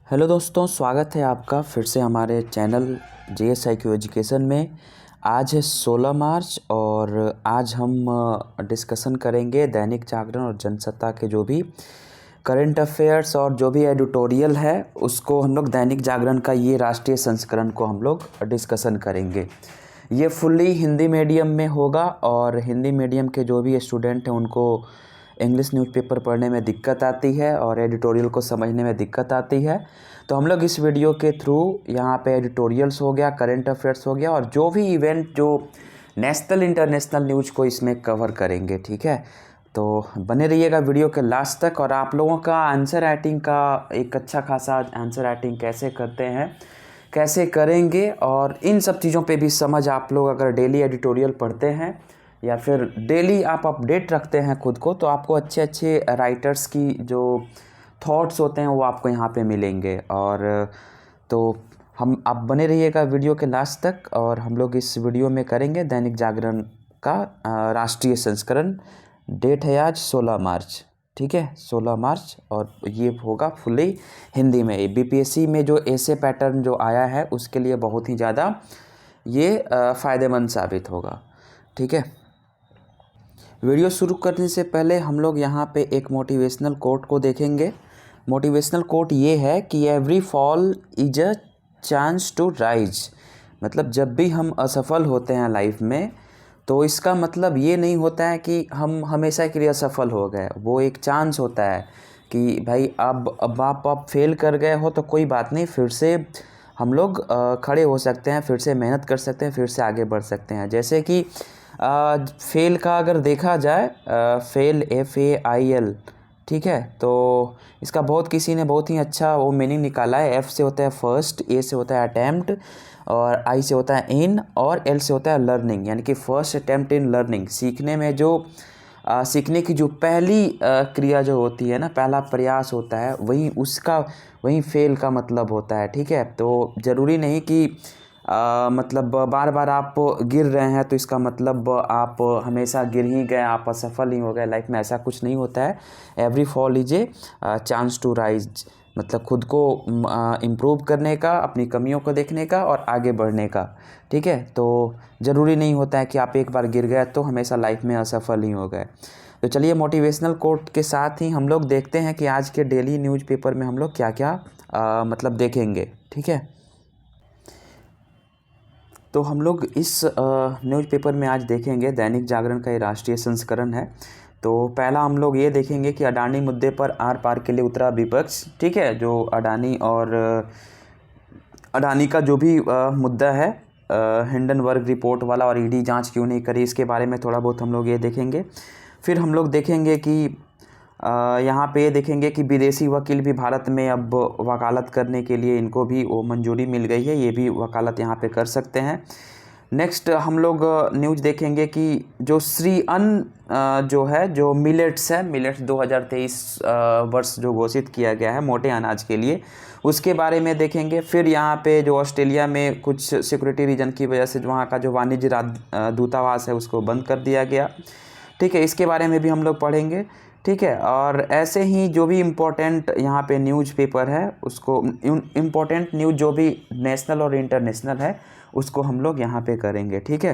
Hello दोस्तों, स्वागत है आपका फिर से हमारे चैनल JSIQ एजुकेशन में। आज है 16 मार्च और आज हम डिस्कशन करेंगे दैनिक जागरण और जनसत्ता के जो भी करंट अफेयर्स और जो भी एडिटोरियल है उसको हम लोग दैनिक जागरण का ये राष्ट्रीय संस्करण को हम लोग डिस्कशन करेंगे। ये फुल्ली हिंदी मीडियम में होगा और हिंदी मीडियम के जो भी स्टूडेंट हैं उनको इंग्लिश न्यूज़पेपर पढ़ने में दिक्कत आती है और एडिटोरियल को समझने में दिक्कत आती है। तो हम लोग इस वीडियो के थ्रू यहाँ पे एडिटोरियल्स हो गया, करंट अफेयर्स हो गया और जो भी इवेंट जो नेशनल इंटरनेशनल न्यूज़ को इसमें कवर करेंगे। ठीक है, तो बने रहिएगा वीडियो के लास्ट तक। और आप लोगों का आंसर राइटिंग का एक अच्छा खासा आंसर राइटिंग कैसे करते हैं, कैसे करेंगे और इन सब चीज़ों पे भी समझ आप लोग अगर डेली एडिटोरियल पढ़ते हैं या फिर डेली आप अपडेट रखते हैं खुद को, तो आपको अच्छे अच्छे राइटर्स की जो थॉट्स होते हैं वो आपको यहाँ पे मिलेंगे। और तो हम आप बने रहिएगा वीडियो के लास्ट तक और हम लोग इस वीडियो में करेंगे दैनिक जागरण का राष्ट्रीय संस्करण। डेट है आज 16 मार्च। ठीक है, 16 मार्च और ये होगा फुल्ली हिंदी में। BPSC में जो ऐसे पैटर्न जो आया है उसके लिए बहुत ही ज़्यादा ये फ़ायदेमंद साबित होगा। ठीक है, वीडियो शुरू करने से पहले हम लोग यहाँ पे एक मोटिवेशनल कोट को देखेंगे। मोटिवेशनल कोट ये है कि every fall is a chance to rise. मतलब जब भी हम असफल होते हैं लाइफ में तो इसका मतलब ये नहीं होता है कि हम हमेशा के लिए असफल हो गए। वो एक चांस होता है कि भाई अब आप फेल कर गए हो तो कोई बात नहीं, फिर से हम लोग खड़े हो सकते हैं, फिर से मेहनत कर सकते हैं, फिर से आगे बढ़ सकते हैं। जैसे कि फेल का अगर देखा जाए, फेल FAIL, ठीक है, तो इसका किसी ने बहुत ही अच्छा वो मीनिंग निकाला है। F से होता है फर्स्ट, A से होता है अटैम्प्ट और I से होता है इन और L से होता है लर्निंग, यानी कि फर्स्ट अटैम्प्ट इन लर्निंग। सीखने में जो सीखने की जो पहली क्रिया जो होती है ना, पहला प्रयास होता है, वही फेल का मतलब होता है। ठीक है, तो ज़रूरी नहीं कि मतलब बार बार आप गिर रहे हैं तो इसका मतलब आप हमेशा गिर ही गए, आप असफल ही हो गए लाइफ में। ऐसा कुछ नहीं होता है। Every fall is a chance to rise, मतलब खुद को इम्प्रूव करने का, अपनी कमियों को देखने का और आगे बढ़ने का। ठीक है, तो ज़रूरी नहीं होता है कि आप एक बार गिर गए तो हमेशा लाइफ में असफल ही हो गए। तो चलिए मोटिवेशनल कोट के साथ ही हम लोग देखते हैं कि आज के डेली न्यूज़पेपर में हम लोग क्या क्या मतलब देखेंगे। ठीक है, तो हम लोग इस न्यूज़पेपर में आज देखेंगे, दैनिक जागरण का ये राष्ट्रीय संस्करण है। तो पहला हम लोग ये देखेंगे कि अडानी मुद्दे पर आर पार के लिए उतरा विपक्ष। ठीक है, जो अडानी और अडानी का जो भी मुद्दा है, हिंडनबर्ग रिपोर्ट वाला और ईडी जांच क्यों नहीं करी, इसके बारे में थोड़ा बहुत हम लोग ये देखेंगे। फिर हम लोग देखेंगे कि यहाँ पे देखेंगे कि विदेशी वकील भी भारत में अब वकालत करने के लिए इनको भी वो मंजूरी मिल गई है, ये भी वकालत यहाँ पे कर सकते हैं। नेक्स्ट हम लोग न्यूज़ देखेंगे कि जो श्री अन्न जो है, जो मिलेट्स है, मिलेट्स 2023 वर्ष जो घोषित किया गया है मोटे अनाज के लिए, उसके बारे में देखेंगे। फिर यहाँ पे जो ऑस्ट्रेलिया में कुछ सिक्योरिटी रीजन की वजह से वहाँ का जो वाणिज्य दूतावास है उसको बंद कर दिया गया। ठीक है, इसके बारे में भी हम लोग पढ़ेंगे। ठीक है, और ऐसे ही जो भी इम्पोर्टेंट यहाँ पे न्यूज़पेपर है उसको, इम्पोर्टेंट न्यूज़ जो भी नेशनल और इंटरनेशनल है उसको हम लोग यहाँ पे करेंगे। ठीक है,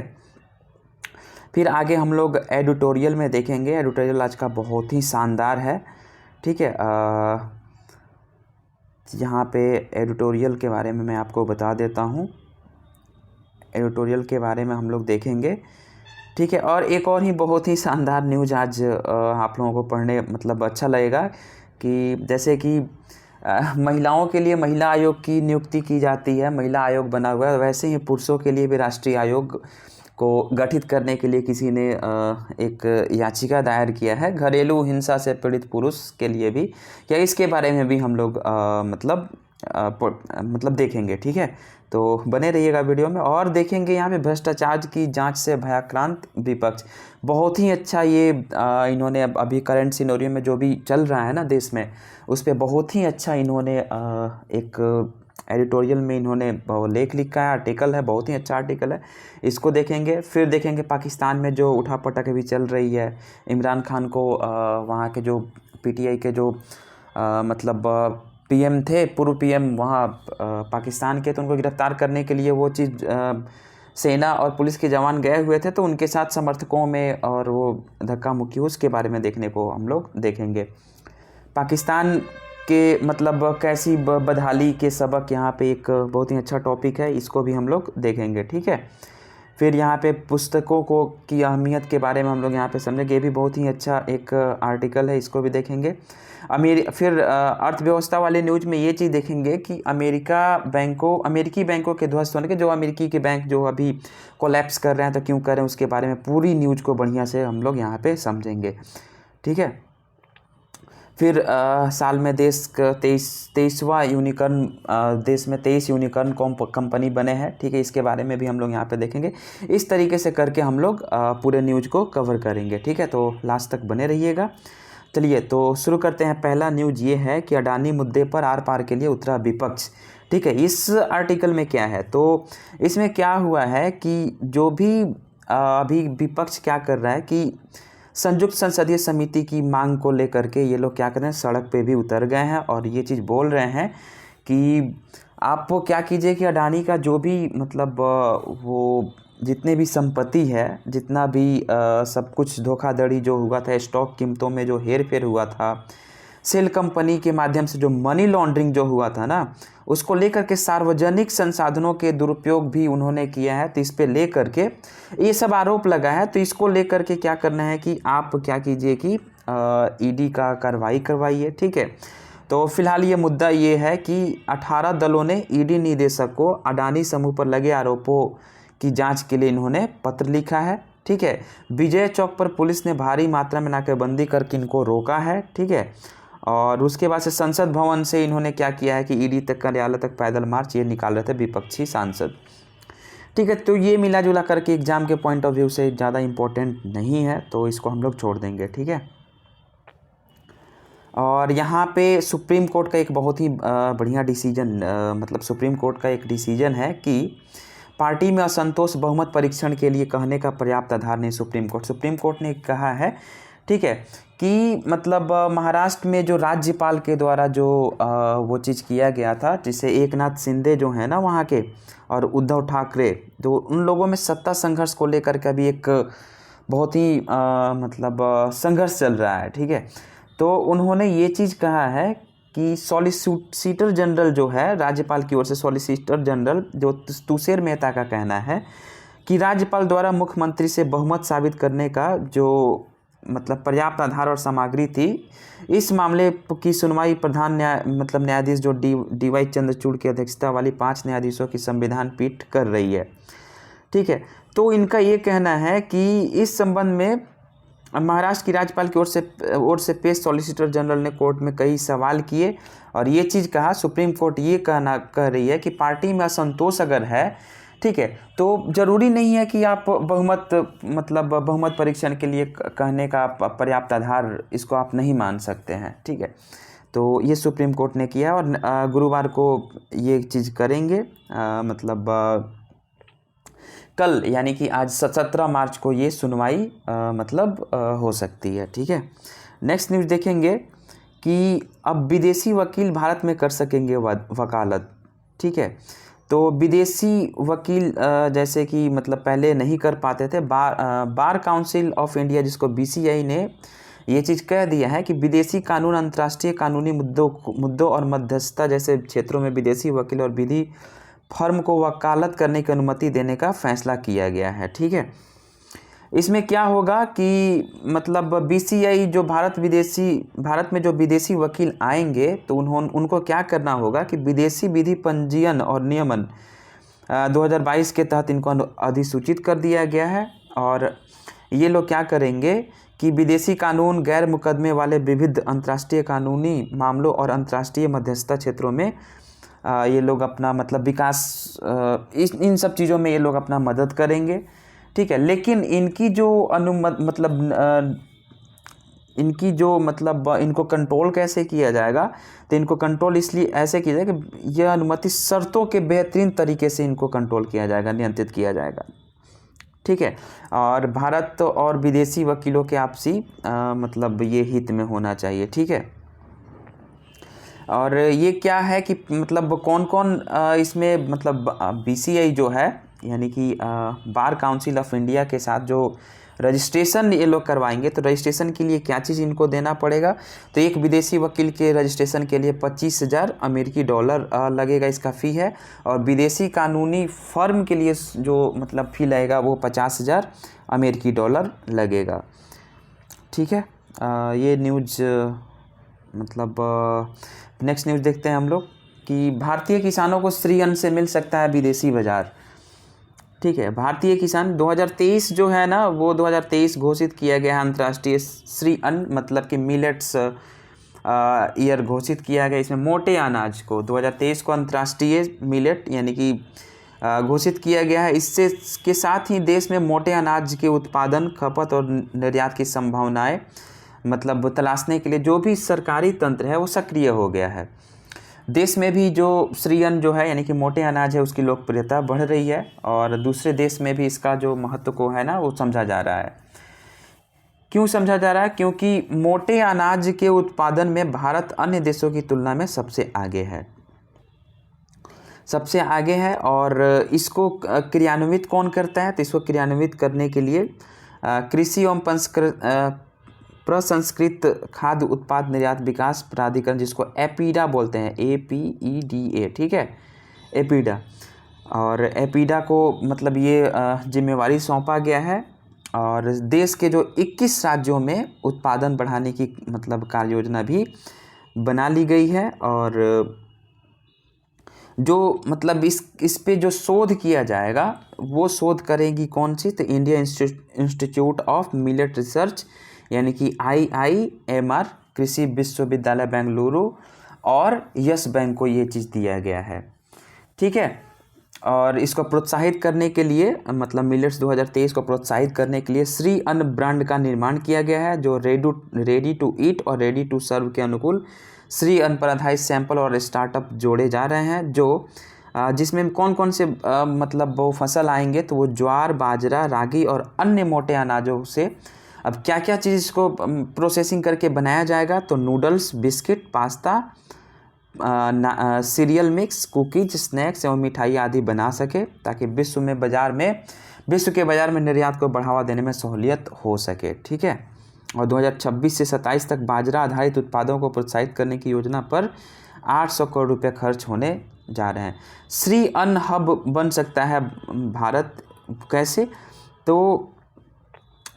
फिर आगे हम लोग एडिटोरियल में देखेंगे। एडिटोरियल आज का बहुत ही शानदार है। ठीक है, यहाँ पे एडिटोरियल के बारे में मैं आपको बता देता हूँ। एडिटोरियल के बारे में हम लोग देखेंगे। ठीक है, और एक और ही बहुत ही शानदार न्यूज़ आज आप लोगों को पढ़ने मतलब अच्छा लगेगा कि जैसे कि महिलाओं के लिए महिला आयोग की नियुक्ति की जाती है, महिला आयोग बना हुआ है। वैसे ही पुरुषों के लिए भी राष्ट्रीय आयोग को गठित करने के लिए किसी ने एक याचिका दायर किया है, घरेलू हिंसा से पीड़ित पुरुष के लिए भी। या इसके बारे में भी हम लोग मतलब देखेंगे। ठीक है, तो बने रहिएगा वीडियो में। और देखेंगे यहाँ पे भ्रष्टाचार की जांच से भयाक्रांत विपक्ष। बहुत ही अच्छा ये इन्होंने अभी करंट सिनेरियो में जो भी चल रहा है ना देश में, उस पर बहुत ही अच्छा इन्होंने एक एडिटोरियल में इन्होंने लेख लिखा है, आर्टिकल है, बहुत ही अच्छा आर्टिकल है, इसको देखेंगे। फिर देखेंगे पाकिस्तान में जो उठापटक अभी चल रही है, इमरान खान को वहाँ के जो PTI के जो मतलब पीएम थे, पूर्व पीएम वहाँ पाकिस्तान के, तो उनको गिरफ्तार करने के लिए वो चीज़ सेना और पुलिस के जवान गए हुए थे, तो उनके साथ समर्थकों में और वो धक्का मुक्की, उसके बारे में देखने को हम लोग देखेंगे। पाकिस्तान के मतलब कैसी बदहाली के सबक, यहाँ पे एक बहुत ही अच्छा टॉपिक है, इसको भी हम लोग देखेंगे, ठीक है। फिर यहाँ पे पुस्तकों को की अहमियत के बारे में हम लोग यहाँ पे समझेंगे, ये भी बहुत ही अच्छा एक आर्टिकल है, इसको भी देखेंगे। फिर अर्थव्यवस्था वाले न्यूज़ में ये चीज़ देखेंगे कि अमेरिकी बैंकों के ध्वस्त होने के, जो अमेरिकी के बैंक जो अभी कोलैप्स कर रहे हैं, तो क्यों कर रहे हैं, उसके बारे में पूरी न्यूज़ को बढ़िया से हम लोग यहाँ पे समझेंगे, ठीक है। फिर साल में देश का 23वां यूनिकॉर्न, देश में 23 यूनिकॉर्न कंपनी बने हैं, ठीक है। इसके बारे में भी हम लोग यहाँ पे देखेंगे। इस तरीके से करके हम लोग पूरे न्यूज़ को कवर करेंगे, ठीक है। तो लास्ट तक बने रहिएगा। चलिए तो शुरू करते हैं। पहला न्यूज़ ये है कि अडानी मुद्दे पर आर पार के लिए उतरा विपक्ष, ठीक है। इस आर्टिकल में क्या है, तो इसमें क्या हुआ है कि जो भी अभी विपक्ष क्या कर रहा है कि संयुक्त संसदीय समिति की मांग को लेकर के ये लोग क्या कर रहे हैं, सड़क पे भी उतर गए हैं और ये चीज़ बोल रहे हैं कि आप वो क्या कीजिए कि अडानी का जो भी मतलब वो जितने भी संपत्ति है, जितना भी सब कुछ धोखाधड़ी जो हुआ था, स्टॉक कीमतों में जो हेर फेर हुआ था, सेल कंपनी के माध्यम से जो मनी लॉन्ड्रिंग जो हुआ था ना, उसको लेकर के सार्वजनिक संसाधनों के दुरुपयोग भी उन्होंने किया है, तो इस पे लेकर के ये सब आरोप लगा है। तो इसको लेकर के क्या करना है कि आप क्या कीजिए कि ईडी का कार्रवाई करवाइए, ठीक है। तो फिलहाल ये मुद्दा ये है कि 18 दलों ने ईडी निदेशक को अडानी समूह पर लगे आरोपों की जांच के लिए इन्होंने पत्र लिखा है, ठीक है। विजय चौक पर पुलिस ने भारी मात्रा में नाकेबंदी करके इनको रोका है, ठीक है। और उसके बाद से संसद भवन से इन्होंने क्या किया है कि ईडी तक कार्यालय तक पैदल मार्च ये निकाल रहे थे विपक्षी सांसद, ठीक है। तो ये मिला जुला करके एग्जाम के पॉइंट ऑफ व्यू से ज़्यादा इम्पोर्टेंट नहीं है, तो इसको हम लोग छोड़ देंगे, ठीक है। और यहाँ पे सुप्रीम कोर्ट का एक बहुत ही बढ़िया डिसीजन, मतलब सुप्रीम कोर्ट का एक डिसीजन है कि पार्टी में असंतोष बहुमत परीक्षण के लिए कहने का पर्याप्त आधार नहीं। सुप्रीम कोर्ट ने कहा है, ठीक है, कि मतलब महाराष्ट्र में जो राज्यपाल के द्वारा जो वो चीज़ किया गया था, जिसे एकनाथ शिंदे जो है ना वहाँ के, और उद्धव ठाकरे, तो उन लोगों में सत्ता संघर्ष को लेकर के अभी एक बहुत ही मतलब संघर्ष चल रहा है, ठीक है। तो उन्होंने ये चीज़ कहा है कि सॉलिसिटर जनरल जो है राज्यपाल की ओर से, सॉलिसिटर जनरल जो तुषार मेहता का कहना है कि राज्यपाल द्वारा मुख्यमंत्री से बहुमत साबित करने का जो मतलब पर्याप्त आधार और सामग्री थी, इस मामले की सुनवाई प्रधान न्यायाधीश जो डी वाई चंद्रचूड़ की अध्यक्षता वाली 5 न्यायाधीशों की संविधान पीठ कर रही है, ठीक है। तो इनका ये कहना है कि इस संबंध में महाराष्ट्र की राज्यपाल की ओर से पेश सॉलिसिटर जनरल ने कोर्ट में कई सवाल किए और ये चीज़ कहा, सुप्रीम कोर्ट ये कह रही है कि पार्टी में असंतोष अगर है, ठीक है, तो ज़रूरी नहीं है कि आप बहुमत परीक्षण के लिए कहने का पर्याप्त आधार इसको आप नहीं मान सकते हैं, ठीक है। तो ये सुप्रीम कोर्ट ने किया और गुरुवार को ये चीज़ करेंगे, कल यानी कि आज 17 मार्च को ये सुनवाई हो सकती है, ठीक है। नेक्स्ट न्यूज़ देखेंगे कि अब विदेशी वकील भारत में कर सकेंगे वकालत, ठीक है। तो विदेशी वकील जैसे कि मतलब पहले नहीं कर पाते थे, बार काउंसिल ऑफ इंडिया जिसको BCI ने ये चीज़ कह दिया है कि विदेशी कानून, अंतर्राष्ट्रीय कानूनी मुद्दों और मध्यस्थता जैसे क्षेत्रों में विदेशी वकील और विधि फर्म को वकालत करने की अनुमति देने का फैसला किया गया है, ठीक है। इसमें क्या होगा कि मतलब BCI जो भारत में जो विदेशी वकील आएंगे तो उनको क्या करना होगा कि विदेशी विधि पंजीयन और नियमन 2022 के तहत इनको अधिसूचित कर दिया गया है। और ये लोग क्या करेंगे कि विदेशी कानून, गैर मुकदमे वाले विविध अंतर्राष्ट्रीय कानूनी मामलों और अंतर्राष्ट्रीय मध्यस्थता क्षेत्रों में ये लोग अपना विकास, इन सब चीज़ों में ये लोग अपना मदद करेंगे, ठीक है। लेकिन इनकी जो इनको कंट्रोल कैसे किया जाएगा, तो इनको कंट्रोल इसलिए ऐसे किया जाएगा कि यह अनुमति शर्तों के बेहतरीन तरीके से इनको कंट्रोल किया जाएगा, नियंत्रित किया जाएगा, ठीक है। और भारत और विदेशी वकीलों के आपसी ये हित में होना चाहिए, ठीक है। और ये क्या है कि मतलब कौन कौन इसमें मतलब BCI जो है यानी कि बार काउंसिल ऑफ इंडिया के साथ जो रजिस्ट्रेशन ये लोग करवाएंगे, तो रजिस्ट्रेशन के लिए क्या चीज़ इनको देना पड़ेगा, तो एक विदेशी वकील के रजिस्ट्रेशन के लिए 25,000 अमेरिकी डॉलर लगेगा, इसका फ़ी है। और विदेशी कानूनी फर्म के लिए जो मतलब फ़ी लगेगा वो 50,000 अमेरिकी डॉलर लगेगा। ठीक है, ये न्यूज़ मतलब नेक्स्ट न्यूज़ देखते हैं हम लोग कि भारतीय किसानों को श्री अन्न से मिल सकता है विदेशी बाज़ार। ठीक है, भारतीय किसान 2023 जो है ना, वो 2023 घोषित किया गया है अंतर्राष्ट्रीय श्री अन्न मतलब कि मिलेट्स ईयर घोषित किया गया। इसमें मोटे अनाज को 2023 को अंतर्राष्ट्रीय मिलेट यानी कि घोषित किया गया है। इससे के साथ ही देश में मोटे अनाज के उत्पादन, खपत और निर्यात की संभावनाएं मतलब तलाशने के लिए जो भी सरकारी तंत्र है वो सक्रिय हो गया है। देश में भी जो श्री अन्न जो है यानी कि मोटे अनाज है उसकी लोकप्रियता बढ़ रही है और दूसरे देश में भी इसका जो महत्व को है ना वो समझा जा रहा है। क्यों समझा जा रहा है? क्योंकि मोटे अनाज के उत्पादन में भारत अन्य देशों की तुलना में सबसे आगे है, सबसे आगे है। और इसको क्रियान्वित कौन करता है? तो इसको क्रियान्वित करने के लिए कृषि एवं प्रसंस्कृत खाद्य उत्पाद निर्यात विकास प्राधिकरण, जिसको एपीडा बोलते हैं, APEDA, ठीक है, एपीडा। और एपीडा को मतलब ये जिम्मेवारी सौंपा गया है और देश के जो 21 राज्यों में उत्पादन बढ़ाने की मतलब कार्य योजना भी बना ली गई है। और जो मतलब इस पे जो शोध किया जाएगा वो शोध करेगी कौन सी? तो India institute of millet research यानी कि IIMR, कृषि विश्वविद्यालय बेंगलुरु और यस बैंक को ये चीज़ दिया गया है। ठीक है, और इसको प्रोत्साहित करने के लिए मतलब मिलेट्स 2023 को प्रोत्साहित करने के लिए श्री अन्न ब्रांड का निर्माण किया गया है, जो रेडी टू ईट और रेडी टू सर्व के अनुकूल श्री अन्न पर आधारित सैंपल और स्टार्टअप जोड़े जा रहे हैं। जो जिसमें कौन कौन से मतलब वो फसल आएंगे, तो वो ज्वार, बाजरा, रागी और अन्य मोटे अनाजों से अब क्या क्या चीज़ इसको प्रोसेसिंग करके बनाया जाएगा, तो noodles, biscuit, pasta, serial mix, cookies, snacks एवं मिठाई आदि बना सके, ताकि विश्व के बाज़ार में निर्यात को बढ़ावा देने में सहूलियत हो सके। ठीक है, और 2026 से 27 तक बाजरा आधारित उत्पादों को प्रोत्साहित करने की योजना पर 800 करोड़ रुपये खर्च होने जा रहे हैं। श्री अन्न हब बन सकता है भारत। कैसे? तो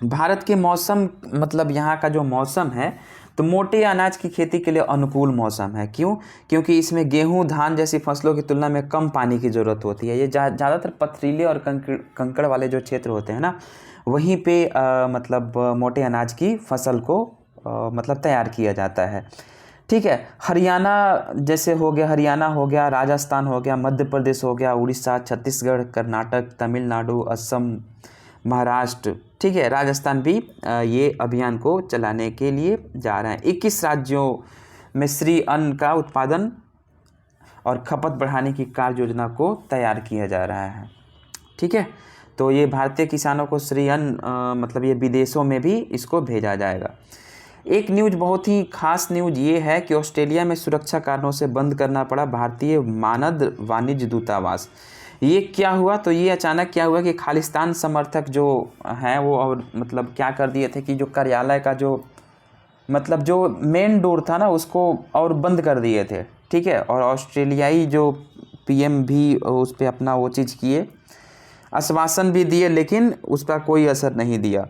भारत के मौसम मतलब यहाँ का जो मौसम है तो मोटे अनाज की खेती के लिए अनुकूल मौसम है। क्यों? क्योंकि इसमें गेहूं, धान जैसी फसलों की तुलना में कम पानी की ज़रूरत होती है। ये ज़्यादातर पथरीले और कंकड़ वाले जो क्षेत्र होते हैं ना, वहीं पे मतलब मोटे अनाज की फसल को मतलब तैयार किया जाता है। ठीक है, हरियाणा जैसे हो गया, हरियाणा हो गया, राजस्थान हो गया, मध्य प्रदेश हो गया, उड़ीसा, छत्तीसगढ़, कर्नाटक, तमिलनाडु, असम, महाराष्ट्र, ठीक है, राजस्थान भी ये अभियान को चलाने के लिए जा रहे हैं। 21 राज्यों में श्री अन्न का उत्पादन और खपत बढ़ाने की कार्य योजना को तैयार किया जा रहा है। ठीक है, तो ये भारतीय किसानों को श्री अन्न मतलब ये विदेशों में भी इसको भेजा जाएगा। एक न्यूज़ बहुत ही खास न्यूज़ ये है कि ऑस्ट्रेलिया में सुरक्षा कारणों से बंद करना पड़ा भारतीय मानद वाणिज्य दूतावास। ये क्या हुआ? तो ये अचानक क्या हुआ कि खालिस्तान समर्थक जो हैं वो और मतलब क्या कर दिए थे कि जो कार्यालय का जो मतलब जो मेन डोर था ना उसको और बंद कर दिए थे। ठीक है, और ऑस्ट्रेलियाई जो PM भी उस पर अपना वो चीज़ किए, आश्वासन भी दिए, लेकिन उस पर कोई असर नहीं दिया।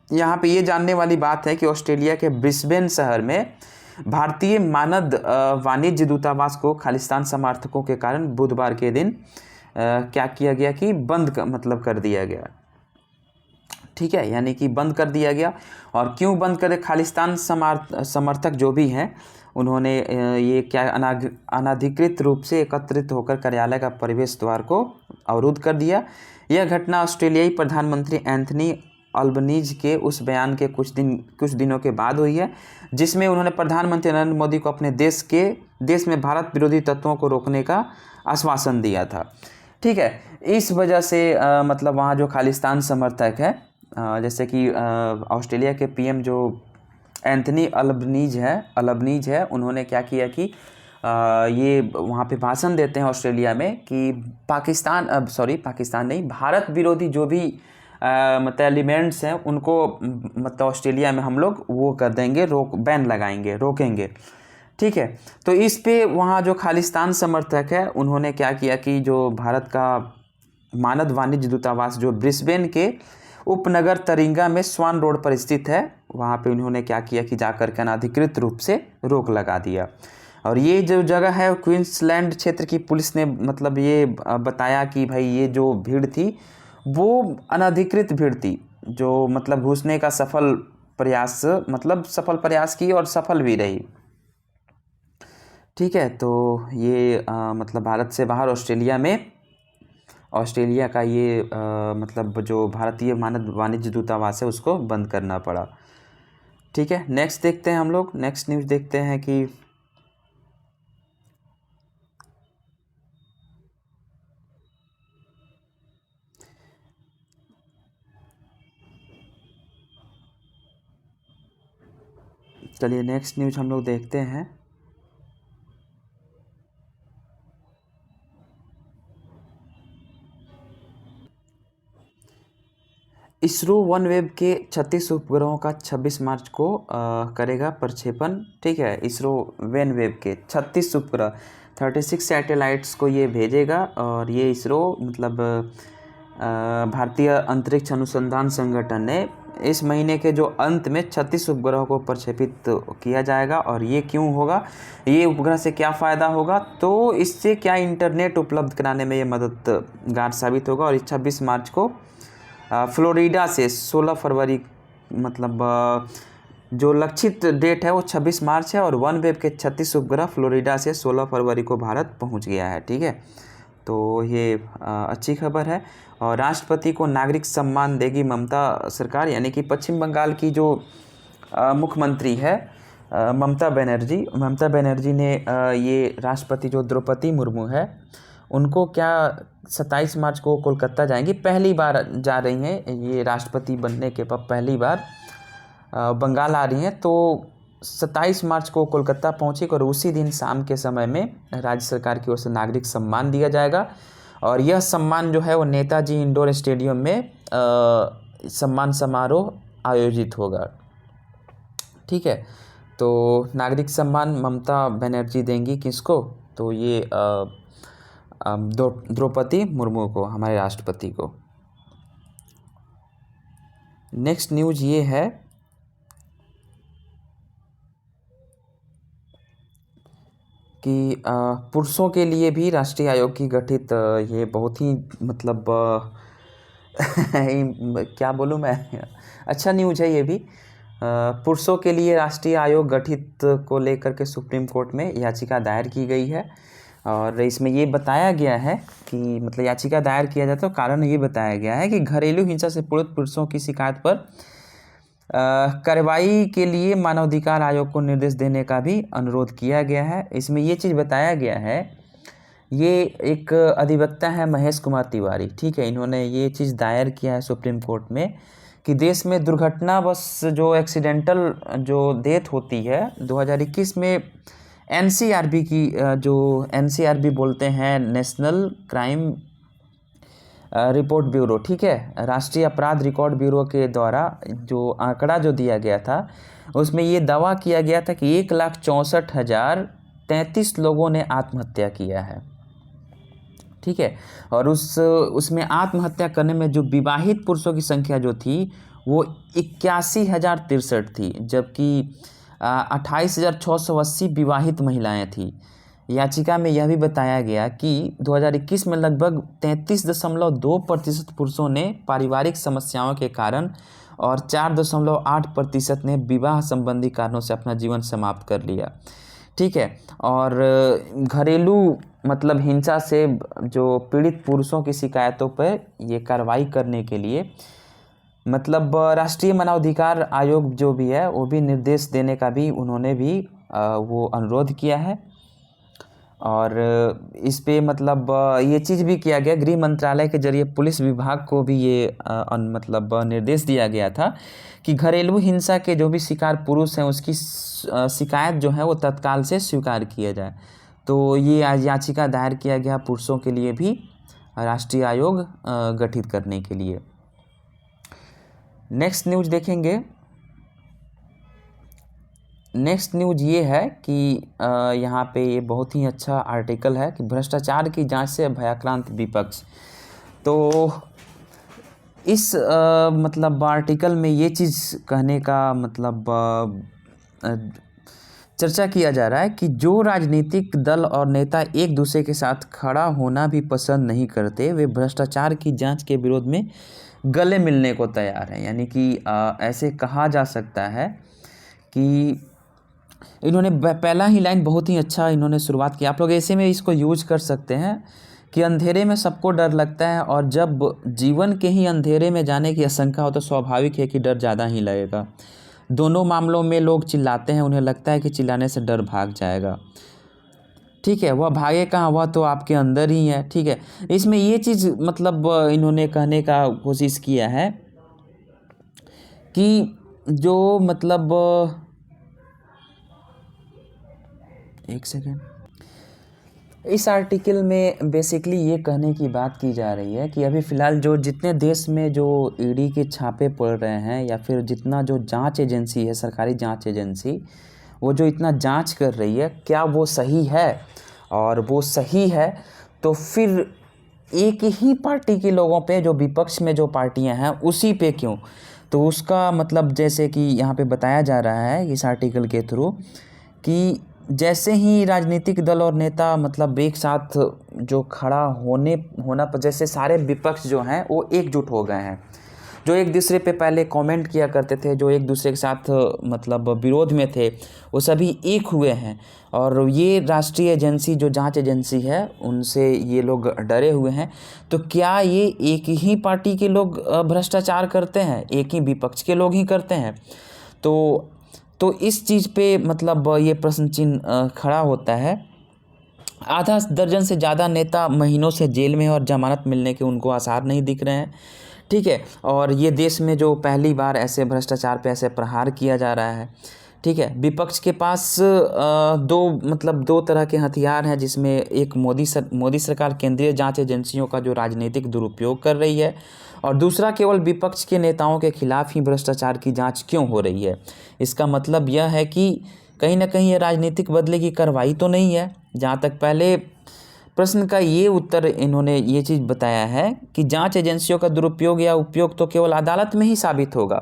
यहाँ पे ये जानने वाली बात है कि ऑस्ट्रेलिया के ब्रिस्बेन शहर में भारतीय मानद वाणिज्य दूतावास को खालिस्तान समर्थकों के कारण बुधवार के दिन क्या किया गया कि बंद मतलब कर दिया गया। ठीक है, यानी कि बंद कर दिया गया। और क्यों बंद करे? खालिस्तान समर्थक जो भी हैं उन्होंने ये क्या अनाधिकृत रूप से एकत्रित होकर कार्यालय का प्रवेश द्वार को अवरुद्ध कर दिया। यह घटना ऑस्ट्रेलियाई प्रधानमंत्री एंथनी अल्बनीज के उस बयान के कुछ दिनों के बाद हुई है, जिसमें उन्होंने प्रधानमंत्री नरेंद्र मोदी को अपने देश में भारत विरोधी तत्वों को रोकने का आश्वासन दिया था। ठीक है, इस वजह से मतलब वहाँ जो खालिस्तान समर्थक है जैसे कि ऑस्ट्रेलिया के PM जो एंथनी अल्बनीज है उन्होंने क्या किया कि ये वहाँ पे भाषण देते हैं ऑस्ट्रेलिया में कि पाकिस्तान नहीं, भारत विरोधी जो भी मतलब एलिमेंट्स हैं उनको मतलब ऑस्ट्रेलिया में हम लोग वो कर देंगे, बैन लगाएंगे, रोकेंगे। ठीक है, तो इस पे वहाँ जो खालिस्तान समर्थक है उन्होंने क्या किया कि जो भारत का मानव वाणिज्य दूतावास जो ब्रिस्बेन के उपनगर तरिंगा में स्वान रोड पर स्थित है, वहाँ पे उन्होंने क्या किया कि जाकर के अनाधिकृत रूप से रोक लगा दिया। और ये जो जगह है क्वींसलैंड क्षेत्र की पुलिस ने मतलब ये बताया कि भाई ये जो भीड़ थी वो अनधिकृत भीड़ थी, जो मतलब घुसने का सफल प्रयास की और सफल भी रही। ठीक है, तो ये मतलब भारत से बाहर ऑस्ट्रेलिया का ये मतलब जो भारतीय मानव वाणिज्य दूतावास है उसको बंद करना पड़ा। ठीक है, नेक्स्ट देखते हैं हम लोग, नेक्स्ट न्यूज़ देखते हैं कि चलिए नेक्स्ट न्यूज़ हम लोग देखते हैं। इसरो OneWeb के 36 उपग्रहों का 26 मार्च को करेगा प्रक्षेपण। ठीक है, इसरो OneWeb के 36 उपग्रह 36 सैटेलाइट्स को ये भेजेगा और ये इसरो मतलब भारतीय अंतरिक्ष अनुसंधान संगठन ने इस महीने के जो अंत में 36 उपग्रहों को प्रक्षेपित किया जाएगा। और ये क्यों होगा, ये उपग्रह से क्या फ़ायदा होगा, तो इससे क्या इंटरनेट उपलब्ध कराने में ये मददगार साबित होगा। और 26 मार्च को फ्लोरिडा से 16 फरवरी मतलब जो लक्षित डेट है वो 26 मार्च है और OneWeb के 36 उपग्रह फ्लोरिडा से 16 फरवरी को भारत पहुंच गया है। ठीक है, तो ये अच्छी खबर है। और राष्ट्रपति को नागरिक सम्मान देगी ममता सरकार, यानी कि पश्चिम बंगाल की जो मुख्यमंत्री है ममता बनर्जी ने ये राष्ट्रपति जो द्रौपदी मुर्मू है उनको क्या 27 मार्च को कोलकाता जाएंगी, पहली बार जा रही हैं ये राष्ट्रपति बनने के बाद, पहली बार बंगाल आ रही हैं। तो 27 मार्च को कोलकाता पहुंची और उसी दिन शाम के समय में राज्य सरकार की ओर से नागरिक सम्मान दिया जाएगा। और यह सम्मान जो है वो नेताजी इंडोर स्टेडियम में सम्मान समारोह आयोजित होगा। ठीक है, तो नागरिक सम्मान ममता बनर्जी देंगी किसको, तो ये द्रौपदी मुर्मू को, हमारे राष्ट्रपति को। नेक्स्ट न्यूज़ ये है कि पुरुषों के लिए भी राष्ट्रीय आयोग की गठित, ये बहुत ही मतलब क्या बोलूँ मैं, अच्छा न्यूज़ है ये भी। पुरुषों के लिए राष्ट्रीय आयोग गठित को लेकर के सुप्रीम कोर्ट में याचिका दायर की गई है। और इसमें ये बताया गया है कि मतलब याचिका दायर किया जाए तो कारण ये बताया गया है कि घरेलू हिंसा से पीड़ित पुरुषों की शिकायत पर कार्रवाई के लिए मानवाधिकार आयोग को निर्देश देने का भी अनुरोध किया गया है। इसमें ये चीज़ बताया गया है, ये एक अधिवक्ता है महेश कुमार तिवारी। ठीक है, इन्होंने ये चीज़ दायर किया है सुप्रीम कोर्ट में कि देश में दुर्घटनावश जो एक्सीडेंटल जो डेथ होती है 2021 में NCRB की जो NCRB बोलते हैं नेशनल क्राइम रिपोर्ट ब्यूरो, ठीक है, राष्ट्रीय अपराध रिकॉर्ड ब्यूरो के द्वारा जो आंकड़ा जो दिया गया था उसमें ये दावा किया गया था कि 1,64,033 लोगों ने आत्महत्या किया है। ठीक है, और उसमें आत्महत्या करने में जो विवाहित पुरुषों की संख्या जो थी वो 81,063 थी, जबकि 28,680 विवाहित महिलाएं थीं। याचिका में यह भी बताया गया कि 2021 में लगभग 33.2% पुरुषों ने पारिवारिक समस्याओं के कारण और 4.8% ने विवाह संबंधी कारणों से अपना जीवन समाप्त कर लिया। ठीक है, और घरेलू मतलब हिंसा से जो पीड़ित पुरुषों की शिकायतों पर ये कार्रवाई करने के लिए मतलब राष्ट्रीय मानवाधिकार आयोग जो भी है वो भी निर्देश देने का भी उन्होंने भी वो अनुरोध किया है। और इस पे मतलब ये चीज़ भी किया गया, गृह मंत्रालय के जरिए पुलिस विभाग को भी ये मतलब निर्देश दिया गया था कि घरेलू हिंसा के जो भी शिकार पुरुष हैं उसकी शिकायत जो है वो तत्काल से स्वीकार किया जाए। तो ये आज याचिका दायर किया गया पुरुषों के लिए भी राष्ट्रीय आयोग गठित करने के लिए। नेक्स्ट न्यूज़ देखेंगे। नेक्स्ट न्यूज़ ये है कि यहाँ पे ये बहुत ही अच्छा आर्टिकल है कि भ्रष्टाचार की जांच से भयाक्रांत विपक्ष। तो इस मतलब आर्टिकल में ये चीज़ कहने का मतलब चर्चा किया जा रहा है कि जो राजनीतिक दल और नेता एक दूसरे के साथ खड़ा होना भी पसंद नहीं करते, वे भ्रष्टाचार की जांच के विरोध में गले मिलने को तैयार हैं। यानी कि ऐसे कहा जा सकता है कि इन्होंने पहला ही लाइन बहुत ही अच्छा इन्होंने शुरुआत की। आप लोग ऐसे में इसको यूज कर सकते हैं कि अंधेरे में सबको डर लगता है, और जब जीवन के ही अंधेरे में जाने की आशंका हो तो स्वाभाविक है कि डर ज़्यादा ही लगेगा। दोनों मामलों में लोग चिल्लाते हैं, उन्हें लगता है कि चिल्लाने से डर भाग जाएगा। ठीक है, वह भागे कहाँ, वह तो आपके अंदर ही है। ठीक है, इसमें ये चीज़ मतलब इन्होंने कहने का कोशिश किया है कि जो मतलब एक सेकेंड, इस आर्टिकल में बेसिकली ये कहने की बात की जा रही है कि अभी फ़िलहाल जो जितने देश में जो ईडी के छापे पड़ रहे हैं, या फिर जितना जो जांच एजेंसी है, सरकारी जांच एजेंसी, वो जो इतना जांच कर रही है, क्या वो सही है? और वो सही है तो फिर एक ही पार्टी के लोगों पे, जो विपक्ष में जो पार्टियां हैं, उसी पे क्यों? तो उसका मतलब जैसे कि यहाँ पे बताया जा रहा है इस आर्टिकल के थ्रू कि जैसे ही राजनीतिक दल और नेता मतलब एक साथ जो खड़ा होना पर, जैसे सारे विपक्ष जो हैं वो एकजुट हो गए हैं, जो एक दूसरे पे पहले कमेंट किया करते थे, जो एक दूसरे के साथ मतलब विरोध में थे, वो सभी एक हुए हैं। और ये राष्ट्रीय एजेंसी जो जांच एजेंसी है, उनसे ये लोग डरे हुए हैं। तो क्या ये एक ही पार्टी के लोग भ्रष्टाचार करते हैं? एक ही विपक्ष के लोग ही करते हैं? तो इस चीज़ पे मतलब ये प्रश्न चिन्ह खड़ा होता है। आधा दर्जन से ज़्यादा नेता महीनों से जेल में हैं और जमानत मिलने के उनको आसार नहीं दिख रहे हैं। ठीक है, और ये देश में जो पहली बार ऐसे भ्रष्टाचार पे ऐसे प्रहार किया जा रहा है। ठीक है, विपक्ष के पास दो तरह के हथियार हैं, जिसमें एक मोदी सरकार केंद्रीय जांच एजेंसियों का जो राजनीतिक दुरुपयोग कर रही है, और दूसरा केवल विपक्ष के नेताओं के खिलाफ ही भ्रष्टाचार की जांच क्यों हो रही है। इसका मतलब यह है कि कहीं ना कहीं ये राजनीतिक बदले की कार्रवाई तो नहीं है। जहाँ तक पहले प्रश्न का ये उत्तर इन्होंने ये चीज़ बताया है कि जांच एजेंसियों का दुरुपयोग या उपयोग तो केवल अदालत में ही साबित होगा,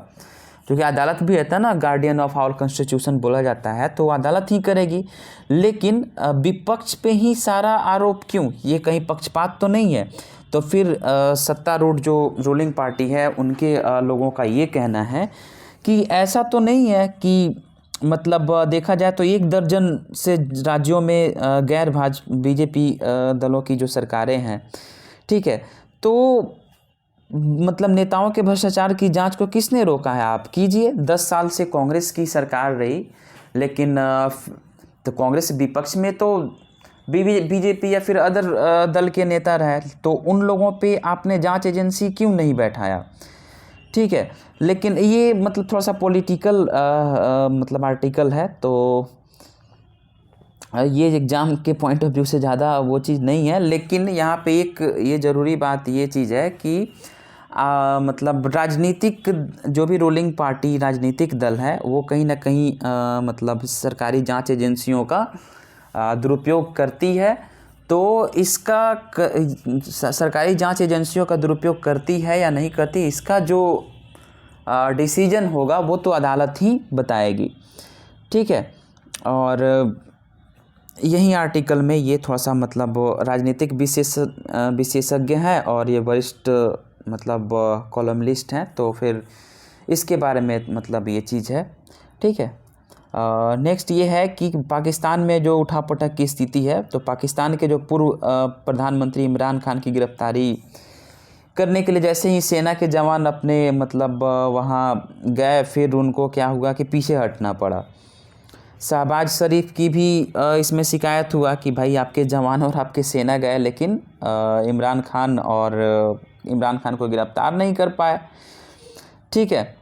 क्योंकि अदालत भी रहता है ना, गार्डियन ऑफ आवर कॉन्स्टिट्यूशन बोला जाता है, तो अदालत ही करेगी। लेकिन विपक्ष पे ही सारा आरोप क्यों? ये कहीं पक्षपात तो नहीं है? तो फिर सत्तारूढ़ जो रूलिंग पार्टी है, उनके लोगों का ये कहना है कि ऐसा तो नहीं है कि मतलब देखा जाए तो एक दर्जन से राज्यों में गैर बीजेपी दलों की जो सरकारें हैं, ठीक है, तो मतलब नेताओं के भ्रष्टाचार की जांच को किसने रोका है? आप कीजिए। 10 साल से कांग्रेस की सरकार रही, लेकिन तो कांग्रेस विपक्ष में तो बीजेपी या फिर अदर दल के नेता रहे, तो उन लोगों पे आपने जांच एजेंसी क्यों नहीं बैठाया? ठीक है, लेकिन ये मतलब थोड़ा सा पॉलिटिकल मतलब आर्टिकल है, तो ये एग्ज़ाम के पॉइंट ऑफ व्यू से ज़्यादा वो चीज़ नहीं है। लेकिन यहाँ पे एक ये ज़रूरी बात ये चीज़ है कि मतलब राजनीतिक जो भी रूलिंग पार्टी राजनीतिक दल है, वो कहीं ना कहीं मतलब सरकारी जांच एजेंसियों का दुरुपयोग करती है। तो इसका सरकारी जांच एजेंसियों का दुरुपयोग करती है या नहीं करती, इसका जो डिसीजन होगा वो तो अदालत ही बताएगी। ठीक है, और यही आर्टिकल में ये थोड़ा सा मतलब राजनीतिक विशेषज्ञ हैं, और ये वरिष्ठ मतलब कॉलमनिस्ट हैं, तो फिर इसके बारे में मतलब ये चीज़ है। ठीक है, नेक्स्ट ये है कि पाकिस्तान में जो उठापटक की स्थिति है, तो पाकिस्तान के जो पूर्व प्रधानमंत्री इमरान खान की गिरफ्तारी करने के लिए जैसे ही सेना के जवान अपने मतलब वहाँ गए, फिर उनको क्या हुआ कि पीछे हटना पड़ा। शहबाज शरीफ की भी इसमें शिकायत हुआ कि भाई आपके जवान और आपके सेना गए, लेकिन इमरान खान को गिरफ्तार नहीं कर पाए। ठीक है।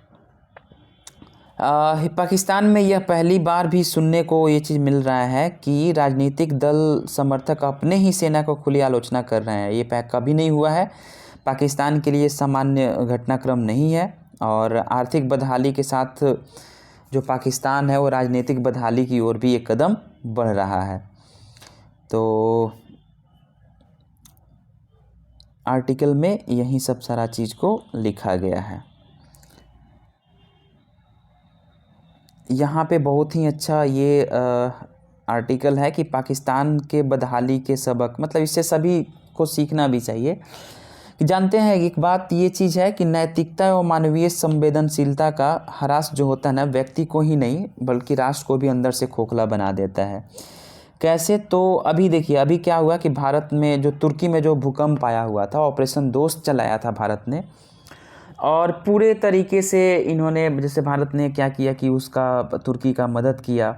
पाकिस्तान में यह पहली बार भी सुनने को ये चीज़ मिल रहा है कि राजनीतिक दल समर्थक अपने ही सेना को खुली आलोचना कर रहे हैं। ये कभी नहीं हुआ है। पाकिस्तान के लिए सामान्य घटनाक्रम नहीं है, और आर्थिक बदहाली के साथ जो पाकिस्तान है वो राजनीतिक बदहाली की ओर भी एक कदम बढ़ रहा है। तो आर्टिकल में यही सब सारा चीज़ को लिखा गया है। यहाँ पे बहुत ही अच्छा ये आर्टिकल है कि पाकिस्तान के बदहाली के सबक, मतलब इससे सभी को सीखना भी चाहिए। कि जानते हैं एक बात ये चीज़ है कि नैतिकता और मानवीय संवेदनशीलता का ह्रास जो होता है ना, व्यक्ति को ही नहीं बल्कि राष्ट्र को भी अंदर से खोखला बना देता है। कैसे? तो अभी देखिए, अभी क्या हुआ कि भारत में जो तुर्की में जो भूकंप आया हुआ था, ऑपरेशन दोस्त चलाया था भारत ने, और पूरे तरीके से इन्होंने, जैसे भारत ने क्या किया कि उसका तुर्की का मदद किया।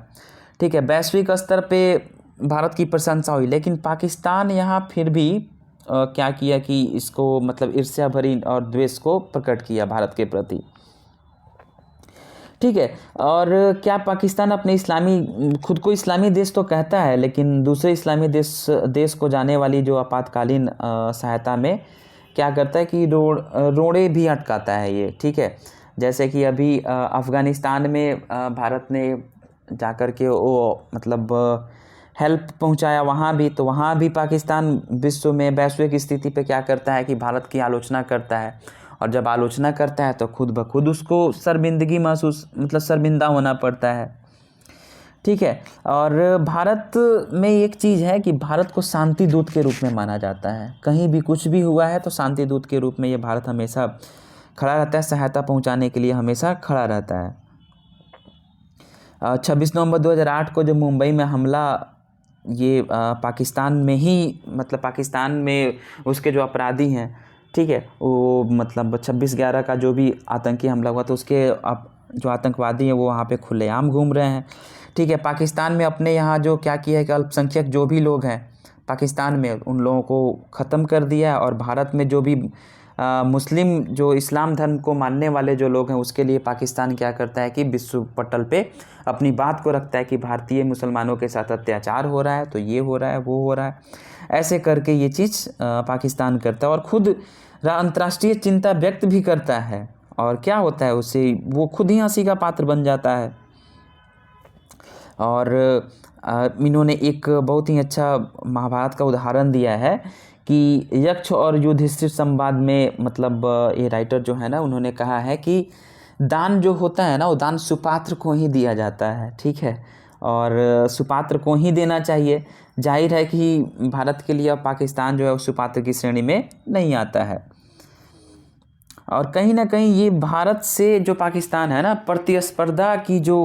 ठीक है, वैश्विक स्तर पे भारत की प्रशंसा हुई, लेकिन पाकिस्तान यहाँ फिर भी क्या किया कि इसको, मतलब ईर्ष्या भरी और द्वेष को प्रकट किया भारत के प्रति। ठीक है। और क्या पाकिस्तान अपने खुद को इस्लामी देश तो कहता है, लेकिन दूसरे इस्लामी देश को जाने वाली जो आपातकालीन सहायता में क्या करता है कि रोड़े भी अटकाता है ये। ठीक है। जैसे कि अभी अफ़गानिस्तान में भारत ने जाकर के वो मतलब हेल्प पहुंचाया वहाँ भी, तो वहाँ भी पाकिस्तान विश्व में वैश्विक स्थिति पे क्या करता है कि भारत की आलोचना करता है, और जब आलोचना करता है तो खुद ब खुद उसको शर्मिंदगी महसूस, मतलब शर्मिंदा होना पड़ता है। ठीक है। और भारत में एक चीज़ है कि भारत को शांति दूत के रूप में माना जाता है। कहीं भी कुछ भी हुआ है तो शांति दूत के रूप में ये भारत हमेशा खड़ा रहता है, सहायता पहुंचाने के लिए हमेशा खड़ा रहता है। 26 नवंबर 2008 को जो मुंबई में हमला, ये पाकिस्तान में ही, मतलब पाकिस्तान में उसके जो अपराधी हैं, ठीक है, वो मतलब 26/11 का जो भी आतंकी हमला हुआ, तो उसके जो आतंकवादी हैं वो वहाँ पे खुलेआम घूम रहे हैं। ठीक है। पाकिस्तान में अपने यहाँ जो क्या किया है कि अल्पसंख्यक जो भी लोग हैं पाकिस्तान में, उन लोगों को ख़त्म कर दिया है, और भारत में जो भी मुस्लिम, जो इस्लाम धर्म को मानने वाले जो लोग हैं, उसके लिए पाकिस्तान क्या करता है कि विश्व पटल पे अपनी बात को रखता है कि भारतीय मुसलमानों के साथ अत्याचार हो रहा है, तो ये हो रहा है, वो हो रहा है, ऐसे करके ये चीज़ पाकिस्तान करता है, और ख़ुद अंतर्राष्ट्रीय चिंता व्यक्त भी करता है। और क्या होता है उससे, वो खुद ही हंसी का पात्र बन जाता है। और इन्होंने एक बहुत ही अच्छा महाभारत का उदाहरण दिया है कि यक्ष और युधिष्ठिर संवाद में, मतलब ये राइटर जो है ना, उन्होंने कहा है कि दान जो होता है ना, वो दान सुपात्र को ही दिया जाता है। ठीक है। और सुपात्र को ही देना चाहिए। जाहिर है कि भारत के लिए अब पाकिस्तान जो है वो सुपात्र की श्रेणी में नहीं आता है। और कहीं ना कहीं ये भारत से जो पाकिस्तान है ना, प्रतिस्पर्धा की जो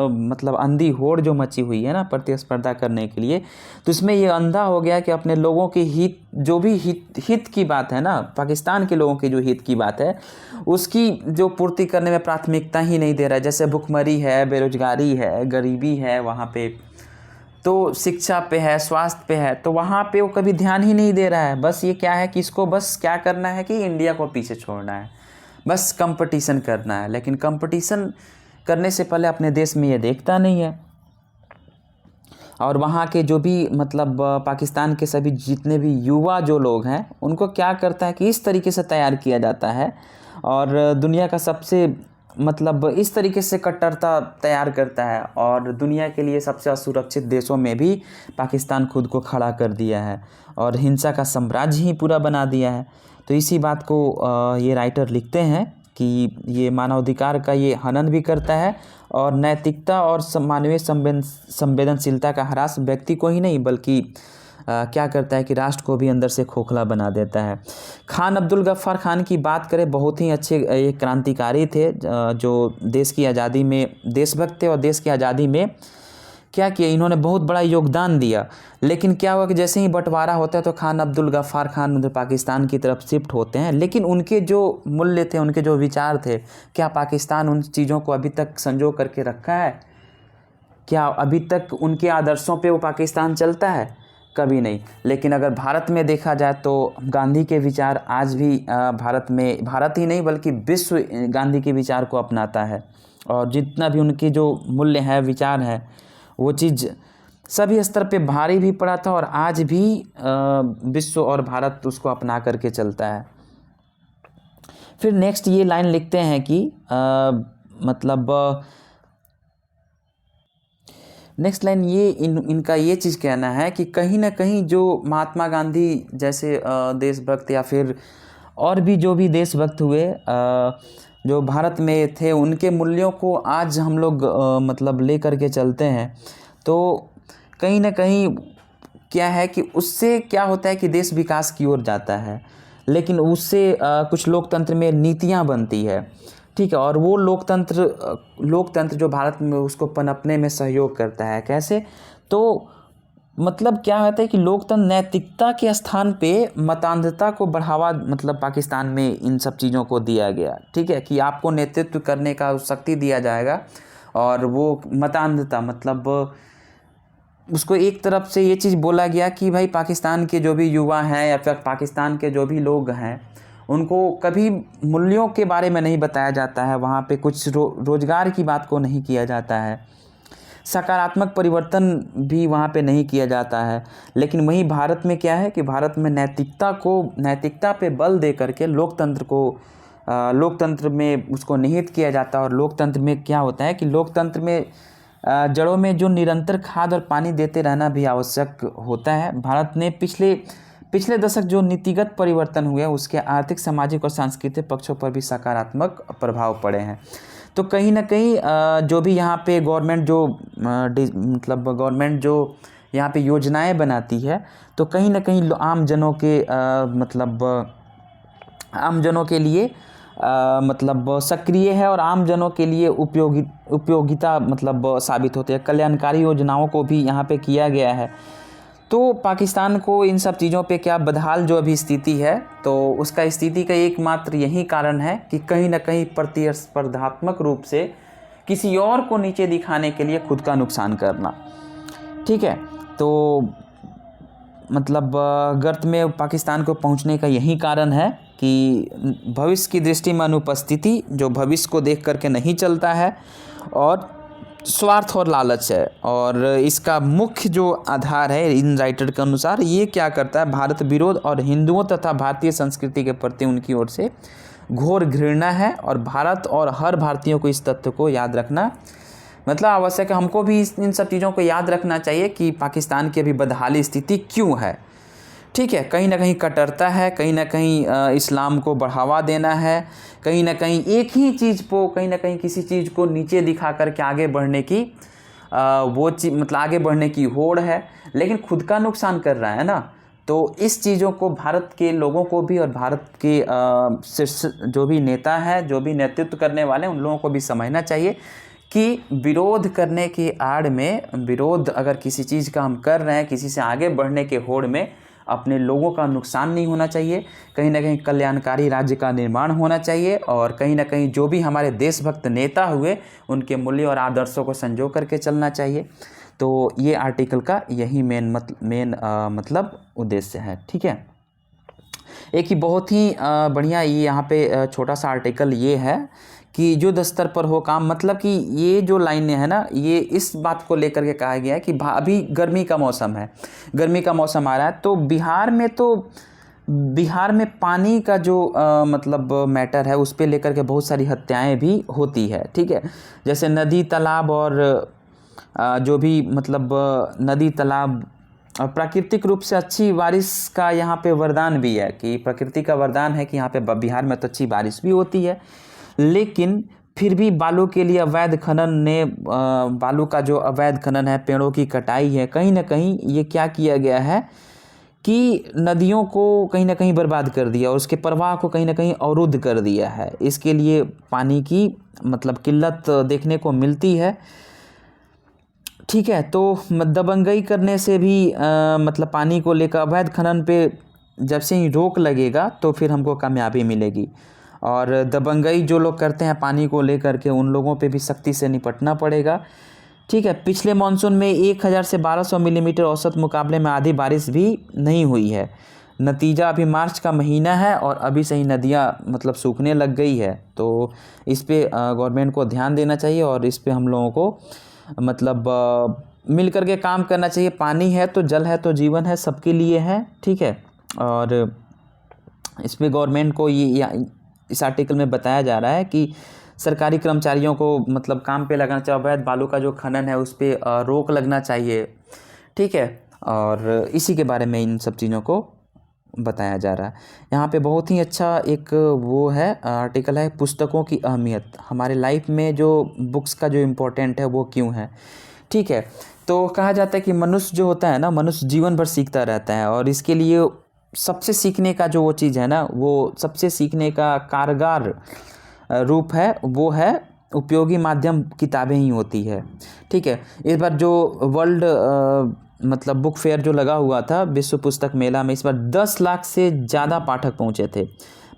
मतलब अंधी होड़ जो मची हुई है ना प्रतिस्पर्धा करने के लिए, तो इसमें ये अंधा हो गया कि अपने लोगों के हित, जो भी हित की बात है ना, पाकिस्तान के लोगों के जो हित की बात है, उसकी जो पूर्ति करने में प्राथमिकता ही नहीं दे रहा है। जैसे भुखमरी है, बेरोजगारी है, गरीबी है वहाँ पे, तो शिक्षा पे है, स्वास्थ्य पे है, तो वहाँ पे वो कभी ध्यान ही नहीं दे रहा है। बस ये क्या है कि इसको बस क्या करना है कि इंडिया को पीछे छोड़ना है, बस कंपटीशन करना है। लेकिन कंपटीशन करने से पहले अपने देश में ये देखता नहीं है। और वहाँ के जो भी, मतलब पाकिस्तान के सभी जितने भी युवा जो लोग हैं, उनको क्या करता है कि इस तरीके से तैयार किया जाता है, और दुनिया का सबसे, मतलब इस तरीके से कट्टरता तैयार करता है, और दुनिया के लिए सबसे असुरक्षित देशों में भी पाकिस्तान खुद को खड़ा कर दिया है, और हिंसा का साम्राज्य ही पूरा बना दिया है। तो इसी बात को ये राइटर लिखते हैं कि ये मानवाधिकार का ये हनन भी करता है, और नैतिकता और मानवीय संवेदनशीलता का ह्रास व्यक्ति को ही नहीं बल्कि क्या करता है कि राष्ट्र को भी अंदर से खोखला बना देता है। खान अब्दुल गफ्फार खान की बात करें, बहुत ही अच्छे एक क्रांतिकारी थे, जो देश की आज़ादी में देशभक्त थे, और देश की आज़ादी में क्या किया, इन्होंने बहुत बड़ा योगदान दिया। लेकिन क्या हुआ कि जैसे ही बंटवारा होता है तो खान अब्दुल गफ्फार खान उधर पाकिस्तान की तरफ शिफ्ट होते हैं, लेकिन उनके जो मूल्य थे, उनके जो विचार थे, क्या पाकिस्तान उन चीज़ों को अभी तक संजो करके रखा है? क्या अभी तक उनके आदर्शों पे वो पाकिस्तान चलता है? कभी नहीं। लेकिन अगर भारत में देखा जाए तो गांधी के विचार आज भी भारत ही नहीं बल्कि विश्व गांधी के विचार को अपनाता है, और जितना भी उनके जो मूल्य हैं, विचार हैं, वो चीज़ सभी स्तर पे भारी भी पड़ा था और आज भी विश्व और भारत उसको अपना करके चलता है। फिर नेक्स्ट ये लाइन लिखते हैं कि नेक्स्ट लाइन ये इनका ये चीज़ कहना है कि कहीं ना कहीं जो महात्मा गांधी जैसे देशभक्त या फिर और भी जो भी देशभक्त हुए जो भारत में थे, उनके मूल्यों को आज हम लोग ले करके चलते हैं, तो कहीं ना कहीं क्या है कि उससे क्या होता है कि देश विकास की ओर जाता है, लेकिन उससे कुछ लोकतंत्र में नीतियाँ बनती है, ठीक है। और वो लोकतंत्र जो भारत में उसको पनपने में सहयोग करता है। कैसे? तो क्या होता है कि लोकतंत्र नैतिकता के स्थान पे मतान्धता को बढ़ावा पाकिस्तान में इन सब चीज़ों को दिया गया, ठीक है, कि आपको नेतृत्व करने का शक्ति दिया जाएगा। और वो मतान्धता उसको एक तरफ से ये चीज़ बोला गया कि भाई पाकिस्तान के जो भी युवा हैं या फिर पाकिस्तान के जो भी लोग हैं, उनको कभी मूल्यों के बारे में नहीं बताया जाता है, वहाँ पे कुछ रोजगार की बात को नहीं किया जाता है, सकारात्मक परिवर्तन भी वहाँ पे नहीं किया जाता है। लेकिन वहीं भारत में क्या है कि भारत में नैतिकता पे बल दे करके लोकतंत्र में उसको निहित किया जाता है। और लोकतंत्र में क्या होता है कि लोकतंत्र में जड़ों में जो निरंतर खाद और पानी देते रहना भी आवश्यक होता है। भारत ने पिछले दशक जो नीतिगत परिवर्तन हुए उसके आर्थिक, सामाजिक और सांस्कृतिक पक्षों पर भी सकारात्मक प्रभाव पड़े हैं। तो कहीं ना कहीं जो भी यहाँ पे गवर्नमेंट जो यहाँ पे योजनाएं बनाती है, तो कहीं ना कहीं आम जनों के लिए सक्रिय है और आम जनों के लिए उपयोगिता साबित होते हैं। कल्याणकारी योजनाओं को भी यहाँ पे किया गया है। तो पाकिस्तान को इन सब चीज़ों पे क्या बदहाल जो अभी स्थिति है, तो उसका स्थिति का एकमात्र यही कारण है कि कहीं ना कहीं प्रतिस्पर्धात्मक रूप से किसी और को नीचे दिखाने के लिए खुद का नुकसान करना, ठीक है। तो गर्त में पाकिस्तान को पहुंचने का यही कारण है कि भविष्य की दृष्टि में अनुपस्थिति, जो भविष्य को देख करके नहीं चलता है, और स्वार्थ और लालच है। और इसका मुख्य जो आधार है इन राइटर के अनुसार, ये क्या करता है, भारत विरोध और हिंदुओं तथा भारतीय संस्कृति के प्रति उनकी ओर से घोर घृणा है। और भारत और हर भारतीयों को इस तथ्य को याद रखना आवश्यक है। हमको भी इन सब चीज़ों को याद रखना चाहिए कि पाकिस्तान की अभी बदहाली स्थिति क्यों है, ठीक है। कहीं ना कहीं कट्टरता है, कहीं ना कहीं इस्लाम को बढ़ावा देना है, कहीं ना कहीं एक ही चीज़ को, कहीं ना कहीं किसी चीज़ को नीचे दिखा करके आगे बढ़ने की आगे बढ़ने की होड़ है, लेकिन खुद का नुकसान कर रहा है ना। तो इस चीज़ों को भारत के लोगों को भी और भारत के शीर्ष जो भी नेता हैं, जो भी नेतृत्व करने वाले हैं, उन लोगों को भी समझना चाहिए कि विरोध करने की आड़ में, विरोध अगर किसी चीज़ का हम कर रहे हैं, किसी से आगे बढ़ने के होड़ में अपने लोगों का नुकसान नहीं होना चाहिए। कहीं ना कहीं कल्याणकारी राज्य का निर्माण होना चाहिए, और कहीं ना कहीं जो भी हमारे देशभक्त नेता हुए उनके मूल्य और आदर्शों को संजो करके चलना चाहिए। तो ये आर्टिकल का यही मेन उद्देश्य है, ठीक है। एक ही बहुत ही बढ़िया ये यहाँ पे छोटा सा आर्टिकल ये है कि युद्ध स्तर पर हो काम, कि ये जो लाइनें हैं ना, ये इस बात को लेकर के कहा गया है कि अभी गर्मी का मौसम है, गर्मी का मौसम आ रहा है, तो बिहार में पानी का जो मैटर है उस पे लेकर के बहुत सारी हत्याएं भी होती है, ठीक है। जैसे नदी तालाब और जो भी नदी तालाब और प्राकृतिक रूप से अच्छी बारिश का यहाँ पे वरदान भी है, कि प्रकृति का वरदान है कि यहाँ पे बिहार में तो अच्छी बारिश भी होती है, लेकिन फिर भी बालू के लिए बालू का जो अवैध खनन है, पेड़ों की कटाई है, कहीं ना कहीं ये क्या किया गया है कि नदियों को कहीं ना कहीं बर्बाद कर दिया और उसके प्रवाह को कहीं ना कहीं अवरुद्ध कर दिया है। इसके लिए पानी की किल्लत देखने को मिलती है, ठीक है। तो दबंगई करने से भी पानी को लेकर अवैध खनन पे जब से ही रोक लगेगा तो फिर हमको कामयाबी मिलेगी। और दबंगई जो लोग करते हैं पानी को लेकर के, उन लोगों पे भी सख्ती से निपटना पड़ेगा। ठीक है। पिछले मानसून में 1000 से 1200 मिलीमीटर औसत मुकाबले में आधी बारिश भी नहीं हुई है। नतीजा अभी मार्च का महीना है और अभी से ही नदियाँ मतलब सूखने लग गई है। तो इस पे गवर्नमेंट को ध्यान देना चाहिए और इस पे हम लोगों को मतलब मिल कर के काम करना चाहिए। पानी है तो जल है तो जीवन है, सबके लिए है, ठीक है। और इस पे गवर्नमेंट को इस आर्टिकल में बताया जा रहा है कि सरकारी कर्मचारियों को मतलब काम पे लगाना चाहिए। अवैध बालू का जो खनन है उस पर रोक लगना चाहिए, ठीक है। और इसी के बारे में इन सब चीज़ों को बताया जा रहा है। यहाँ पे बहुत ही अच्छा एक वो है आर्टिकल है, पुस्तकों की अहमियत, हमारे लाइफ में जो बुक्स का जो इम्पोर्टेंट है वो क्यों है, ठीक है। तो कहा जाता है कि मनुष्य जो होता है ना, मनुष्य जीवन भर सीखता रहता है और इसके लिए सबसे सीखने का जो वो चीज़ है ना, वो सबसे सीखने का कारगर रूप है वो है उपयोगी माध्यम किताबें ही होती है, ठीक है। इस बार जो वर्ल्ड मतलब बुक फेयर जो लगा हुआ था विश्व पुस्तक मेला में, इस बार 10 लाख से ज़्यादा पाठक पहुँचे थे।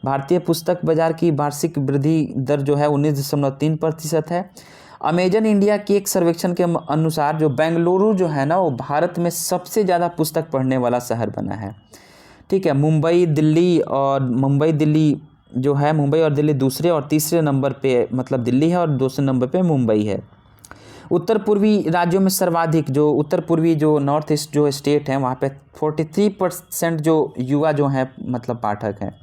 भारतीय पुस्तक बाजार की वार्षिक वृद्धि दर जो है 19.3% है। अमेजन इंडिया के एक सर्वेक्षण के अनुसार जो बेंगलुरु जो है ना, वो भारत में सबसे ज़्यादा पुस्तक पढ़ने वाला शहर बना है, ठीक है। मुंबई और दिल्ली दूसरे और तीसरे नंबर पे मतलब दिल्ली है और दूसरे नंबर पे मुंबई है। उत्तर पूर्वी राज्यों में सर्वाधिक जो उत्तर पूर्वी जो नॉर्थ ईस्ट जो स्टेट हैं वहाँ पे 43% जो युवा जो हैं मतलब पाठक हैं।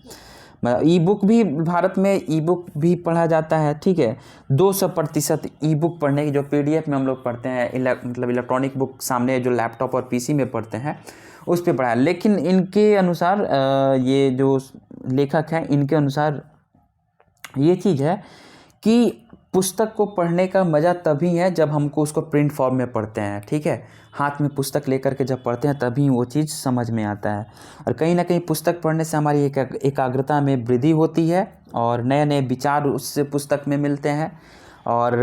ई बुक भी भारत में ई बुक भी पढ़ा जाता है, ठीक है। 200% ई बुक पढ़ने की जो PDF में हम लोग पढ़ते हैं मतलब इलेक्ट्रॉनिक बुक सामने जो लैपटॉप और PC में पढ़ते हैं उस पर पढ़ा है। लेकिन इनके अनुसार ये जो लेखक हैं इनके अनुसार ये चीज़ है कि पुस्तक को पढ़ने का मज़ा तभी है जब हमको उसको प्रिंट फॉर्म में पढ़ते हैं, ठीक है। हाथ में पुस्तक लेकर के जब पढ़ते हैं तभी वो चीज़ समझ में आता है। और कहीं ना कहीं पुस्तक पढ़ने से हमारी एकाग्रता में वृद्धि होती है और नए नए विचार उससे पुस्तक में मिलते हैं। और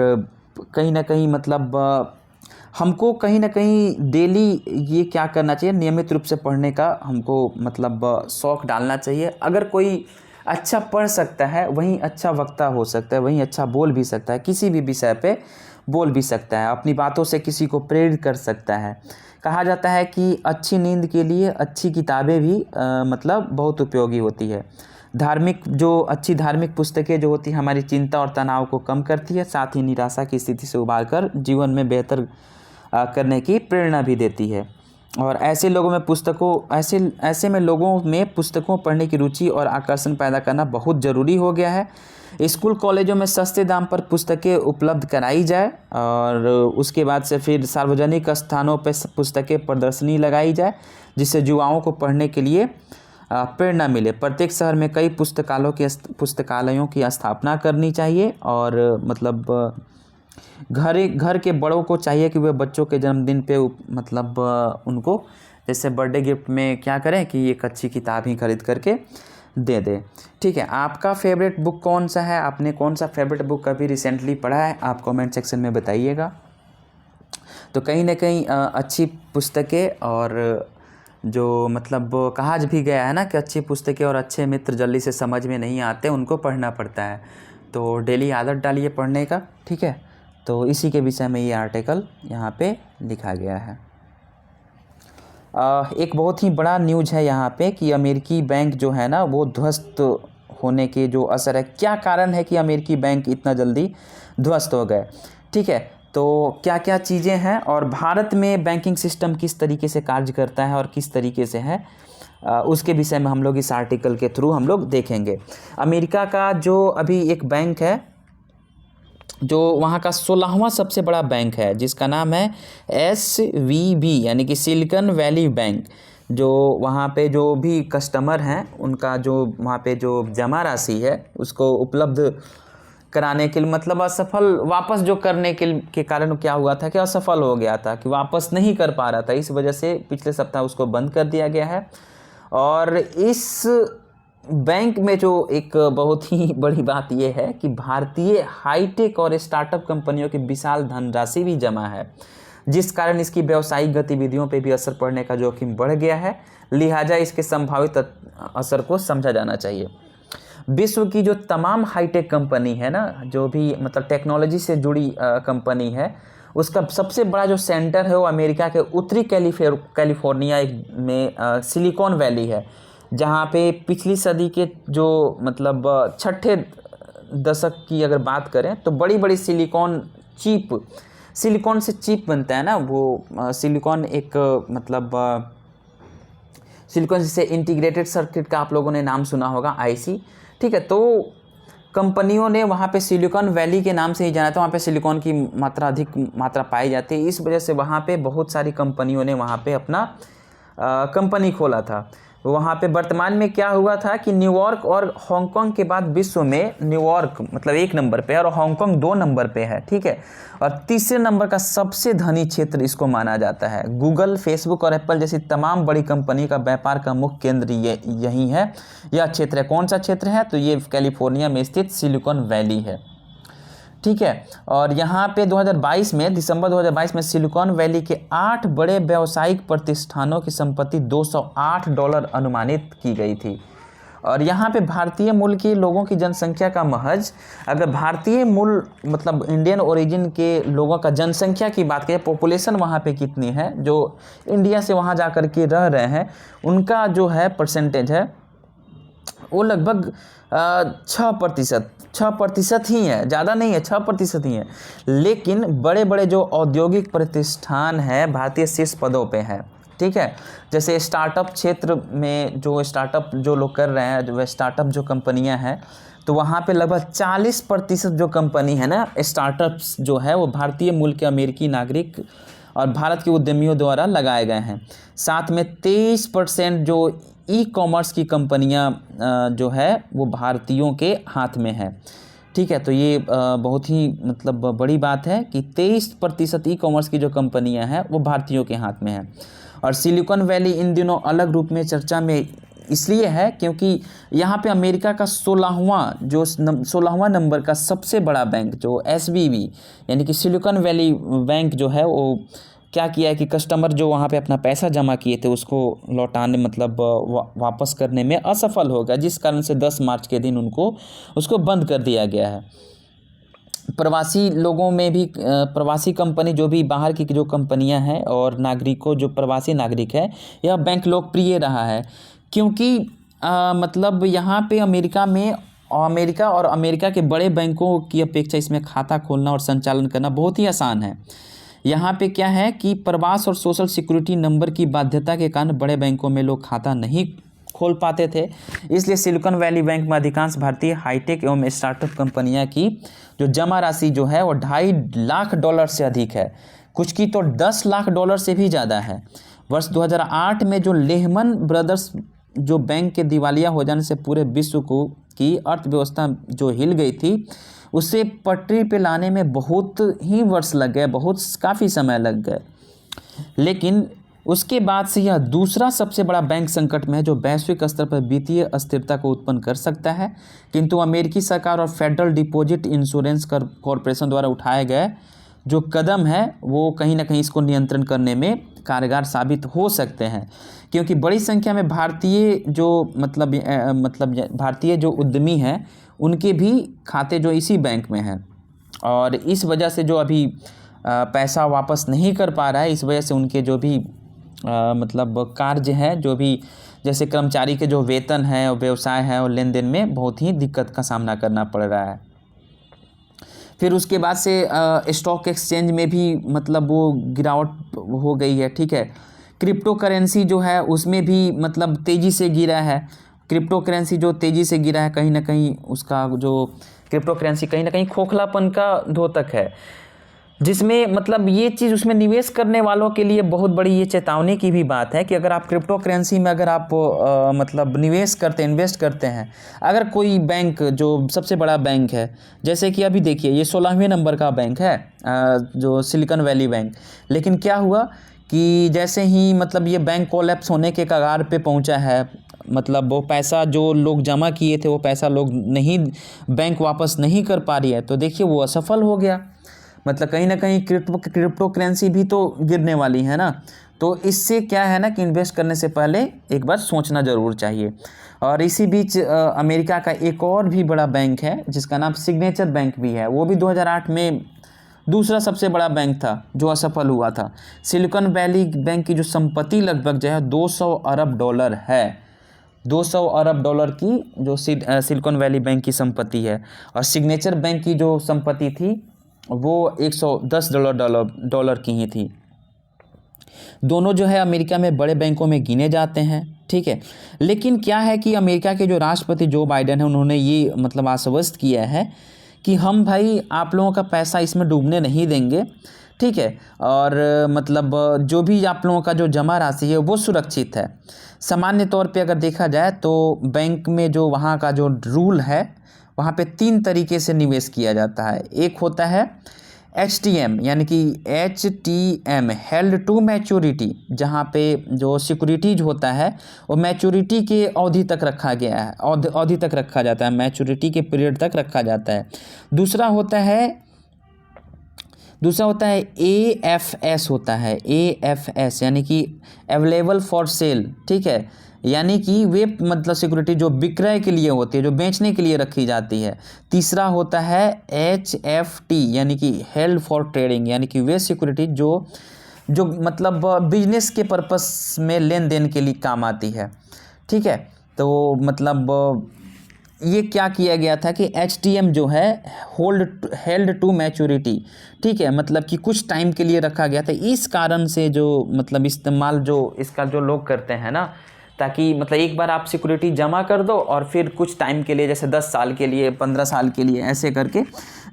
कहीं ना कहीं मतलब हमको कहीं ना कहीं डेली ये क्या करना चाहिए, नियमित रूप से पढ़ने का हमको मतलब शौक़ डालना चाहिए। अगर कोई अच्छा पढ़ सकता है वहीं अच्छा वक्ता हो सकता है, वहीं अच्छा बोल भी सकता है, किसी भी विषय पे बोल भी सकता है, अपनी बातों से किसी को प्रेरित कर सकता है। कहा जाता है कि अच्छी नींद के लिए अच्छी किताबें भी मतलब बहुत उपयोगी होती है। अच्छी धार्मिक पुस्तकें जो होती है हमारी चिंता और तनाव को कम करती है, साथ ही निराशा की स्थिति से उबार कर जीवन में बेहतर करने की प्रेरणा भी देती है। और ऐसे लोगों में पुस्तकों पढ़ने की रुचि और आकर्षण पैदा करना बहुत ज़रूरी हो गया है। स्कूल कॉलेजों में सस्ते दाम पर पुस्तकें उपलब्ध कराई जाए और उसके बाद से फिर सार्वजनिक स्थानों पर पुस्तकें प्रदर्शनी लगाई जाए जिससे युवाओं को पढ़ने के लिए प्रेरणा मिले। प्रत्येक शहर में कई पुस्तकालयों की स्थापना करनी चाहिए और मतलब घर के बड़ों को चाहिए कि वे बच्चों के जन्मदिन पे मतलब उनको जैसे बर्थडे गिफ्ट में क्या करें कि एक अच्छी किताब ही खरीद करके दे दें, ठीक है। आपका फेवरेट बुक कौन सा है, आपने कौन सा फेवरेट बुक कभी रिसेंटली पढ़ा है, आप कमेंट सेक्शन में बताइएगा। तो कहीं ना कहीं अच्छी पुस्तकें और जो मतलब कहा भी गया है ना कि अच्छी पुस्तकें और अच्छे मित्र जल्दी से समझ में नहीं आते, उनको पढ़ना पड़ता है। तो डेली आदत डालिए पढ़ने का, ठीक है। तो इसी के विषय में ये आर्टिकल यहाँ पे लिखा गया है। एक बहुत ही बड़ा न्यूज़ है यहाँ पे कि अमेरिकी बैंक जो है ना वो ध्वस्त होने के जो असर है, क्या कारण है कि अमेरिकी बैंक इतना जल्दी ध्वस्त हो गए, ठीक है। तो क्या क्या चीज़ें हैं और भारत में बैंकिंग सिस्टम किस तरीके से कार्य करता है और किस तरीके से है, उसके विषय में हम लोग इस आर्टिकल के थ्रू हम लोग देखेंगे। अमेरिका का जो अभी एक बैंक है जो वहाँ का 16वां सबसे बड़ा बैंक है जिसका नाम है SVB यानी कि सिलिकॉन वैली बैंक। जो वहाँ पे जो भी कस्टमर हैं उनका जो वहाँ पे जो जमा राशि है उसको उपलब्ध कराने के लिए मतलब असफल वापस जो करने के कारण क्या हुआ था कि असफल हो गया था कि वापस नहीं कर पा रहा था, इस वजह से पिछले सप्ताह उसको बंद कर दिया गया है। और इस बैंक में जो एक बहुत ही बड़ी बात यह है कि भारतीय हाईटेक और स्टार्टअप कंपनियों की विशाल धनराशि भी जमा है जिस कारण इसकी व्यावसायिक गतिविधियों पर भी असर पड़ने का जोखिम बढ़ गया है, लिहाजा इसके संभावित असर को समझा जाना चाहिए। विश्व की जो तमाम हाईटेक कंपनी है ना, जो भी मतलब टेक्नोलॉजी से जुड़ी कंपनी है, उसका सबसे बड़ा जो सेंटर है वो अमेरिका के उत्तरी कैलिफोर्निया में सिलिकॉन वैली है, जहाँ पे पिछली सदी के जो मतलब छठे दशक की अगर बात करें तो बड़ी बड़ी सिलिकॉन से चिप बनता है ना, वो सिलिकॉन एक मतलब सिलिकॉन जैसे इंटीग्रेटेड सर्किट का आप लोगों ने नाम सुना होगा, आईसी। ठीक है, तो कंपनियों ने वहाँ पे सिलिकॉन वैली के नाम से ही जाना था, वहाँ पे सिलिकॉन की अधिक मात्रा पाई जाती है। इस वजह से वहाँ पे बहुत सारी कंपनियों ने वहाँ पे अपना कंपनी खोला था। वहाँ पे वर्तमान में क्या हुआ था कि न्यूयॉर्क और हांगकांग के बाद विश्व में न्यूयॉर्क मतलब 1 नंबर पे है और हांगकांग 2 नंबर पे है। ठीक है, और तीसरे नंबर का सबसे धनी क्षेत्र इसको माना जाता है। गूगल, फेसबुक और एप्पल जैसी तमाम बड़ी कंपनी का व्यापार का मुख्य केंद्र यही है, यह क्षेत्र है। कौन सा क्षेत्र है? तो ये कैलिफोर्निया में स्थित सिलिकॉन वैली है। ठीक है, और यहाँ पे 2022 में दिसंबर 2022 में सिलिकॉन वैली के 8 बड़े व्यावसायिक प्रतिष्ठानों की संपत्ति $208 अनुमानित की गई थी। और यहाँ पे भारतीय मूल के लोगों की जनसंख्या का महज, अगर भारतीय मूल मतलब इंडियन ओरिजिन के लोगों का जनसंख्या की बात करें, पॉपुलेशन वहाँ पे कितनी है जो इंडिया से वहाँ जा कर के रह रहे हैं, उनका जो है परसेंटेज है वो लगभग 6% ही है, ज़्यादा नहीं है, 6% ही है। लेकिन बड़े बड़े जो औद्योगिक प्रतिष्ठान हैं भारतीय शीर्ष पदों पे हैं। ठीक है, जैसे स्टार्टअप क्षेत्र में जो स्टार्टअप जो लोग कर रहे हैं, जो स्टार्टअप जो कंपनियां हैं, तो वहाँ पे लगभग 40% जो कंपनी है ना स्टार्टअप्स जो है वो भारतीय मूल के अमेरिकी नागरिक और भारत के उद्यमियों द्वारा लगाए गए हैं। साथ में 23% जो ई कॉमर्स की कंपनियां जो है वो भारतीयों के हाथ में है। ठीक है, तो ये बहुत ही मतलब बड़ी बात है कि 23% ई कॉमर्स की जो कंपनियां हैं वो भारतीयों के हाथ में है। और सिलिकॉन वैली इन दिनों अलग रूप में चर्चा में इसलिए है क्योंकि यहाँ पे अमेरिका का 16वां नंबर का सबसे बड़ा बैंक जो SVB यानी कि सिलिकॉन वैली बैंक जो है वो क्या किया है कि कस्टमर जो वहाँ पे अपना पैसा जमा किए थे उसको लौटाने मतलब वापस करने में असफल हो गया, जिस कारण से 10 मार्च के दिन उसको बंद कर दिया गया है। प्रवासी लोगों में भी प्रवासी कंपनी जो भी बाहर की जो कंपनियां हैं और नागरिकों जो प्रवासी नागरिक है, यह बैंक लोकप्रिय रहा है क्योंकि मतलब यहाँ पे अमेरिका और अमेरिका के बड़े बैंकों की अपेक्षा इसमें खाता खोलना और संचालन करना बहुत ही आसान है। यहाँ पे क्या है कि प्रवास और सोशल सिक्योरिटी नंबर की बाध्यता के कारण बड़े बैंकों में लोग खाता नहीं खोल पाते थे, इसलिए सिलिकॉन वैली बैंक में अधिकांश भारतीय हाईटेक एवं स्टार्टअप कंपनियां की जो जमा राशि जो है वो $2.5 लाख से अधिक है, कुछ की तो $10 लाख से भी ज़्यादा है। वर्ष 2008 में जो लेहमन ब्रदर्स जो बैंक के दिवालिया हो जाने से पूरे विश्व की अर्थव्यवस्था जो हिल गई थी, उसे पटरी पे लाने में बहुत ही वर्ष लग गए, काफ़ी समय लग गए। लेकिन उसके बाद से यह दूसरा सबसे बड़ा बैंक संकट में है जो वैश्विक स्तर पर वित्तीय अस्थिरता को उत्पन्न कर सकता है। किंतु अमेरिकी सरकार और फेडरल डिपॉजिट इंश्योरेंस कॉरपोरेशन द्वारा उठाए गए जो कदम है वो कहीं ना कहीं इसको नियंत्रण करने में कारगर साबित हो सकते हैं, क्योंकि बड़ी संख्या में भारतीय जो उद्यमी हैं उनके भी खाते जो इसी बैंक में हैं, और इस वजह से जो अभी पैसा वापस नहीं कर पा रहा है, इस वजह से उनके जो भी कार्य हैं, जो भी जैसे कर्मचारी के जो वेतन है और व्यवसाय है और लेन देन में बहुत ही दिक्कत का सामना करना पड़ रहा है। फिर उसके बाद से स्टॉक एक्सचेंज में भी मतलब वो गिरावट हो गई है। ठीक है, क्रिप्टो करेंसी जो है उसमें भी मतलब तेज़ी से गिरा है। क्रिप्टो करेंसी जो तेज़ी से गिरा है, कहीं ना कहीं उसका जो क्रिप्टो करेंसी कहीं ना कहीं खोखलापन का द्योतक है, जिसमें मतलब ये चीज़ उसमें निवेश करने वालों के लिए बहुत बड़ी ये चेतावनी की भी बात है कि अगर आप क्रिप्टो करेंसी में अगर आप इन्वेस्ट करते हैं, अगर कोई बैंक जो सबसे बड़ा बैंक है, जैसे कि अभी देखिए ये 16वें नंबर का बैंक है जो सिलिकॉन वैली बैंक, लेकिन क्या हुआ कि जैसे ही मतलब ये बैंक कोलैप्स होने के कगार पे पहुंचा है, मतलब वो पैसा जो लोग जमा किए थे वो पैसा बैंक वापस नहीं कर पा रही है, तो देखिए वो असफल हो गया। मतलब कहीं ना कहीं क्रिप्टो करेंसी भी तो गिरने वाली है ना, तो इससे क्या है ना कि इन्वेस्ट करने से पहले एक बार सोचना ज़रूर चाहिए। और इसी बीच अमेरिका का एक और भी बड़ा बैंक है जिसका नाम सिग्नेचर बैंक भी है, वो भी 2008 में दूसरा सबसे बड़ा बैंक था जो असफल हुआ था। सिलिकॉन वैली बैंक की जो संपत्ति लगभग जो है 200 अरब डॉलर है। 200 अरब डॉलर की जो सिलिकॉन वैली बैंक की संपत्ति है। और सिग्नेचर बैंक की जो संपत्ति थी वो 110 डॉलर की ही थी। दोनों जो है अमेरिका में बड़े बैंकों में गिने जाते हैं, ठीक है। लेकिन क्या है कि अमेरिका के जो राष्ट्रपति जो बाइडेन है उन्होंने ये मतलब आश्वस्त किया है कि हम भाई आप लोगों का पैसा इसमें डूबने नहीं देंगे, ठीक है। और मतलब जो भी आप लोगों का जो जमा राशि है वो सुरक्षित है। सामान्य तौर पे अगर देखा जाए तो बैंक में जो वहाँ का जो रूल है वहाँ पे 3 तरीके से निवेश किया जाता है। एक होता है HTM यानी कि HTM हेल्ड टू मैच्योरिटी, जहाँ पे जो सिक्योरिटीज होता है वो मैच्योरिटी के अवधि तक रखा गया है, अवधि तक रखा जाता है, मैच्योरिटी के पीरियड तक रखा जाता है। दूसरा होता है AFS होता है, AFS यानी कि अवेलेबल फॉर सेल, ठीक है। यानी कि वे मतलब सिक्योरिटी जो विक्रय के लिए होती है, जो बेचने के लिए रखी जाती है। तीसरा होता है HFT यानी कि हेल्ड फॉर ट्रेडिंग, यानी कि वे सिक्योरिटी जो मतलब बिजनेस के पर्पस में लेन देन के लिए काम आती है, ठीक है। तो मतलब ये क्या किया गया था कि HTM जो है हेल्ड टू मैच्योरिटी, ठीक है, मतलब कि कुछ टाइम के लिए रखा गया था। इस कारण से जो मतलब इस्तेमाल जो इसका जो लोग करते हैं ना, ताकि मतलब एक बार आप सिक्योरिटी जमा कर दो और फिर कुछ टाइम के लिए जैसे 10 साल के लिए 15 साल के लिए ऐसे करके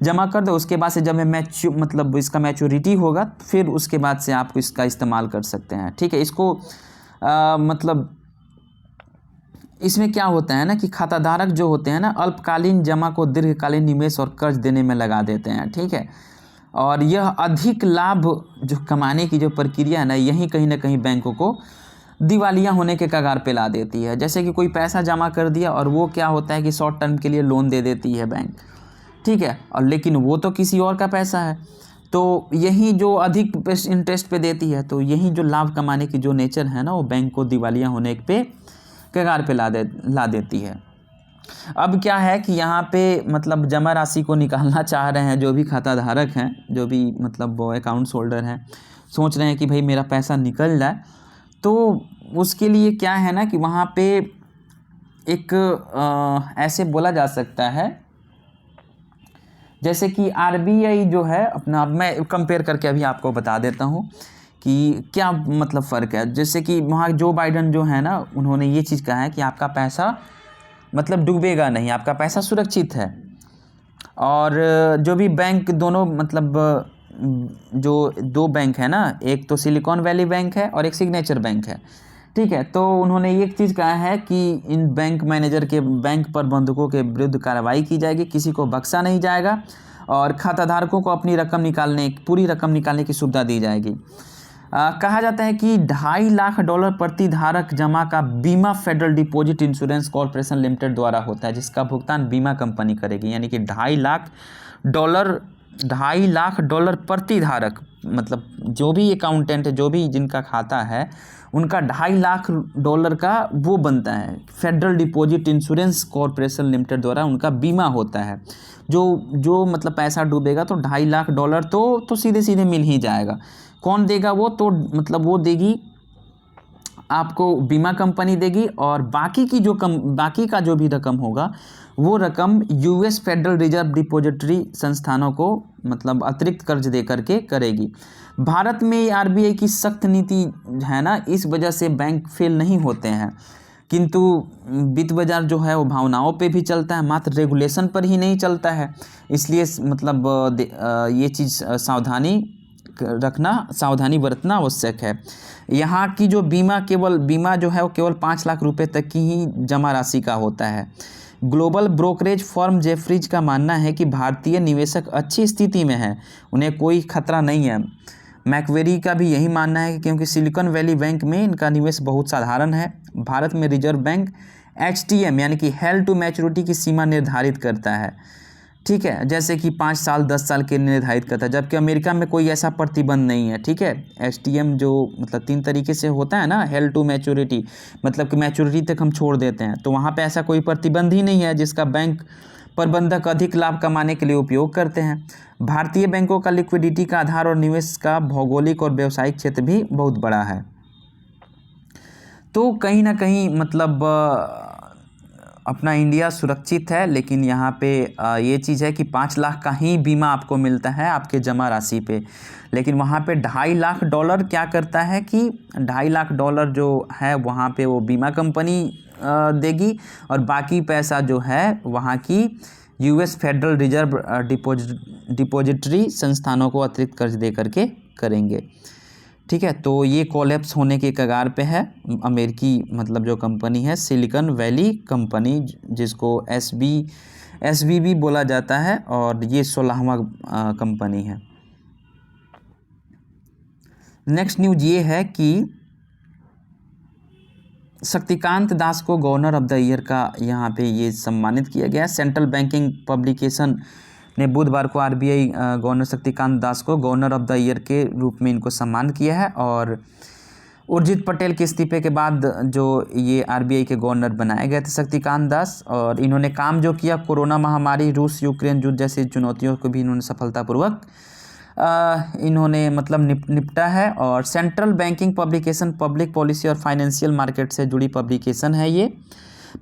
जमा कर दो। उसके बाद से जब मतलब इसका मैच्योरिटी होगा फिर उसके बाद से आप इसका इस्तेमाल कर सकते हैं, ठीक है। इसको मतलब इसमें क्या होता है ना कि खाताधारक जो होते हैं ना अल्पकालीन जमा को दीर्घकालीन निवेश और कर्ज देने में लगा देते हैं, ठीक है। और यह अधिक लाभ जो कमाने की जो प्रक्रिया है ना, यही कहीं ना कहीं बैंकों को दिवालिया होने के कगार पे ला देती है। जैसे कि कोई पैसा जमा कर दिया और वो क्या होता है कि शॉर्ट टर्म के लिए लोन दे देती है बैंक, ठीक है, और लेकिन वो तो किसी और का पैसा है, तो यही जो अधिक इंटरेस्ट पे देती है, तो यही जो लाभ कमाने की जो नेचर है ना वो बैंक को दिवालिया होने पे कगार पे ला देती है। अब क्या है कि यहाँ पे मतलब जमा राशि को निकालना चाह रहे हैं जो भी खाताधारक हैं, जो भी मतलब अकाउंट्स होल्डर हैं, सोच रहे हैं कि भाई मेरा पैसा निकल जाए, तो उसके लिए क्या है ना कि वहाँ पे एक ऐसे बोला जा सकता है जैसे कि RBI जो है अपना, मैं कंपेयर करके अभी आपको बता देता हूँ कि क्या मतलब फ़र्क है। जैसे कि वहाँ जो बाइडेन जो है ना उन्होंने ये चीज़ कहा है कि आपका पैसा मतलब डूबेगा नहीं, आपका पैसा सुरक्षित है। और जो भी बैंक दोनों मतलब जो 2 बैंक है ना, एक तो सिलिकॉन वैली बैंक है और एक सिग्नेचर बैंक है, ठीक है। तो उन्होंने एक चीज़ कहा है कि इन बैंक मैनेजर के बैंक प्रबंधकों के विरुद्ध कार्रवाई की जाएगी, किसी को बख्शा नहीं जाएगा और खाताधारकों को अपनी पूरी रकम निकालने की सुविधा दी जाएगी। कहा जाता है कि $2.5 लाख प्रति धारक जमा का बीमा federal deposit insurance corporation limited द्वारा होता है, जिसका भुगतान बीमा कंपनी करेगी। यानी कि $2.5 लाख प्रति धारक, मतलब जो भी अकाउंटेंट है, जो भी जिनका खाता है, उनका $2.5 लाख का वो बनता है। Federal deposit insurance corporation limited द्वारा उनका बीमा होता है। जो मतलब पैसा डूबेगा तो $2.5 लाख तो सीधे सीधे मिल ही जाएगा। कौन देगा वो? तो मतलब वो देगी आपको बीमा कंपनी देगी, और बाकी का जो भी रकम होगा वो रकम US फेडरल रिजर्व डिपॉजिटरी संस्थानों को मतलब अतिरिक्त कर्ज दे करके करेगी। भारत में RBI की सख्त नीति है ना, इस वजह से बैंक फेल नहीं होते हैं, किंतु वित्त बाजार जो है वो भावनाओं पे भी चलता है, मात्र रेगुलेशन पर ही नहीं चलता है। इसलिए मतलब ये चीज़ सावधानी बरतना आवश्यक है। यहाँ की जो बीमा जो है वो केवल 5 लाख रुपए तक की ही जमा राशि का होता है। ग्लोबल ब्रोकरेज फर्म जेफरीज का मानना है कि भारतीय निवेशक अच्छी स्थिति में हैं, उन्हें कोई खतरा नहीं है। मैकवेरी का भी यही मानना है कि क्योंकि सिलिकॉन वैली बैंक में इनका निवेश बहुत साधारण है। भारत में रिजर्व बैंक HTM यानी कि हेल्ड टू मैच्योरिटी की सीमा निर्धारित करता है, ठीक है, जैसे कि 5 साल 10 साल के निर्धारित करता है, जबकि अमेरिका में कोई ऐसा प्रतिबंध नहीं है, ठीक है। HTM जो मतलब 3 तरीके से होता है ना, हेल्ड टू मैच्योरिटी मतलब कि मैच्योरिटी तक हम छोड़ देते हैं, तो वहाँ पे ऐसा कोई प्रतिबंध ही नहीं है जिसका बैंक प्रबंधक अधिक लाभ कमाने के लिए उपयोग करते हैं। भारतीय बैंकों का लिक्विडिटी का आधार और निवेश का भौगोलिक और व्यावसायिक क्षेत्र भी बहुत बड़ा है। तो कहीं ना कहीं मतलब अपना इंडिया सुरक्षित है, लेकिन यहाँ पे ये चीज़ है कि 5 लाख का ही बीमा आपको मिलता है आपके जमा राशि पे, लेकिन वहाँ पे $2.5 लाख क्या करता है कि $2.5 लाख जो है वहाँ पे वो बीमा कंपनी देगी, और बाकी पैसा जो है वहाँ की US फेडरल रिजर्व डिपॉजिटरी संस्थानों को अतिरिक्त कर्ज दे करके करेंगे। ठीक है, तो ये कोलैप्स होने के कगार पे है। अमेरिकी मतलब जो कंपनी है सिलिकॉन वैली कंपनी, जिसको SVB बोला जाता है, और ये 16वां कंपनी है। नेक्स्ट न्यूज ये है कि शक्तिकांत दास को गवर्नर ऑफ द ईयर का यहाँ पे ये सम्मानित किया गया। सेंट्रल बैंकिंग पब्लिकेशन ने बुधवार को RBI गवर्नर शक्तिकांत दास को गवर्नर ऑफ द ईयर के रूप में इनको सम्मान किया है, और उर्जित पटेल के इस्तीफे के बाद जो ये RBI के गवर्नर बनाए गए थे शक्तिकांत दास, और इन्होंने काम जो किया कोरोना महामारी, रूस यूक्रेन युद्ध जैसी चुनौतियों को भी इन्होंने सफलतापूर्वक इन्होंने मतलब निपटा है। और central banking publication public policy और फाइनेंशियल मार्केट से जुड़ी पब्लिकेशन है। ये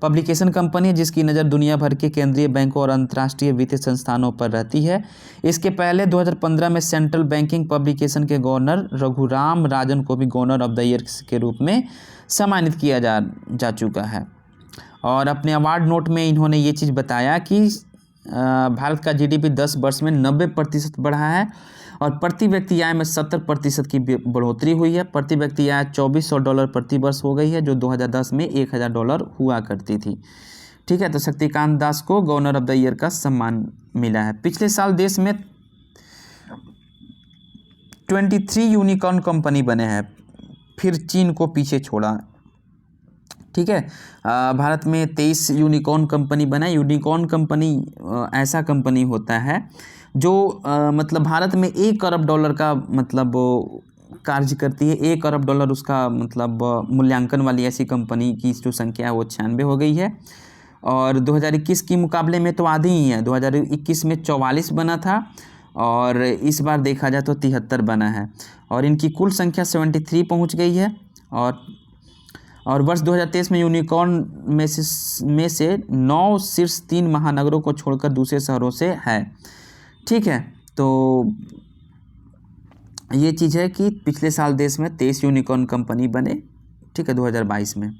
पब्लिकेशन कंपनी है जिसकी नज़र दुनिया भर के केंद्रीय बैंकों और अंतर्राष्ट्रीय वित्तीय संस्थानों पर रहती है। इसके पहले 2015 में सेंट्रल बैंकिंग पब्लिकेशन के गवर्नर रघुराम राजन को भी गवर्नर ऑफ द ईयर के रूप में सम्मानित किया जा चुका है। और अपने अवार्ड नोट में इन्होंने ये चीज़ बताया कि भारत का GDP 10 वर्ष में 90% बढ़ा है, और प्रति व्यक्ति आय में 70% की बढ़ोतरी हुई है। प्रति व्यक्ति आय $2400 प्रति वर्ष हो गई है, जो 2010 में $1000 हुआ करती थी। ठीक है, तो शक्तिकांत दास को गवर्नर ऑफ द ईयर का सम्मान मिला है। पिछले साल देश में 23 यूनिकॉर्न कंपनी बने हैं, फिर चीन को पीछे छोड़ा। ठीक है, भारत में 23 यूनिकॉर्न कंपनी बना। यूनिकॉर्न कंपनी ऐसा कंपनी होता है जो मतलब भारत में $1 अरब का मतलब कार्य करती है। $1 अरब उसका मतलब मूल्यांकन वाली ऐसी कंपनी की जो संख्या है वो 96 हो गई है, और 2021 के मुकाबले में तो आधी ही है। 2021 में 44 बना था, और इस बार देखा जाए तो 73 बना है, और इनकी कुल संख्या 73 पहुंच गई है। और वर्ष 2023 में यूनिकॉर्न में से 9 शीर्ष 3 महानगरों को छोड़कर दूसरे शहरों से है। ठीक है, तो ये चीज़ है कि पिछले साल देश में 23 यूनिकॉर्न कंपनी बने। ठीक है, 2022 में।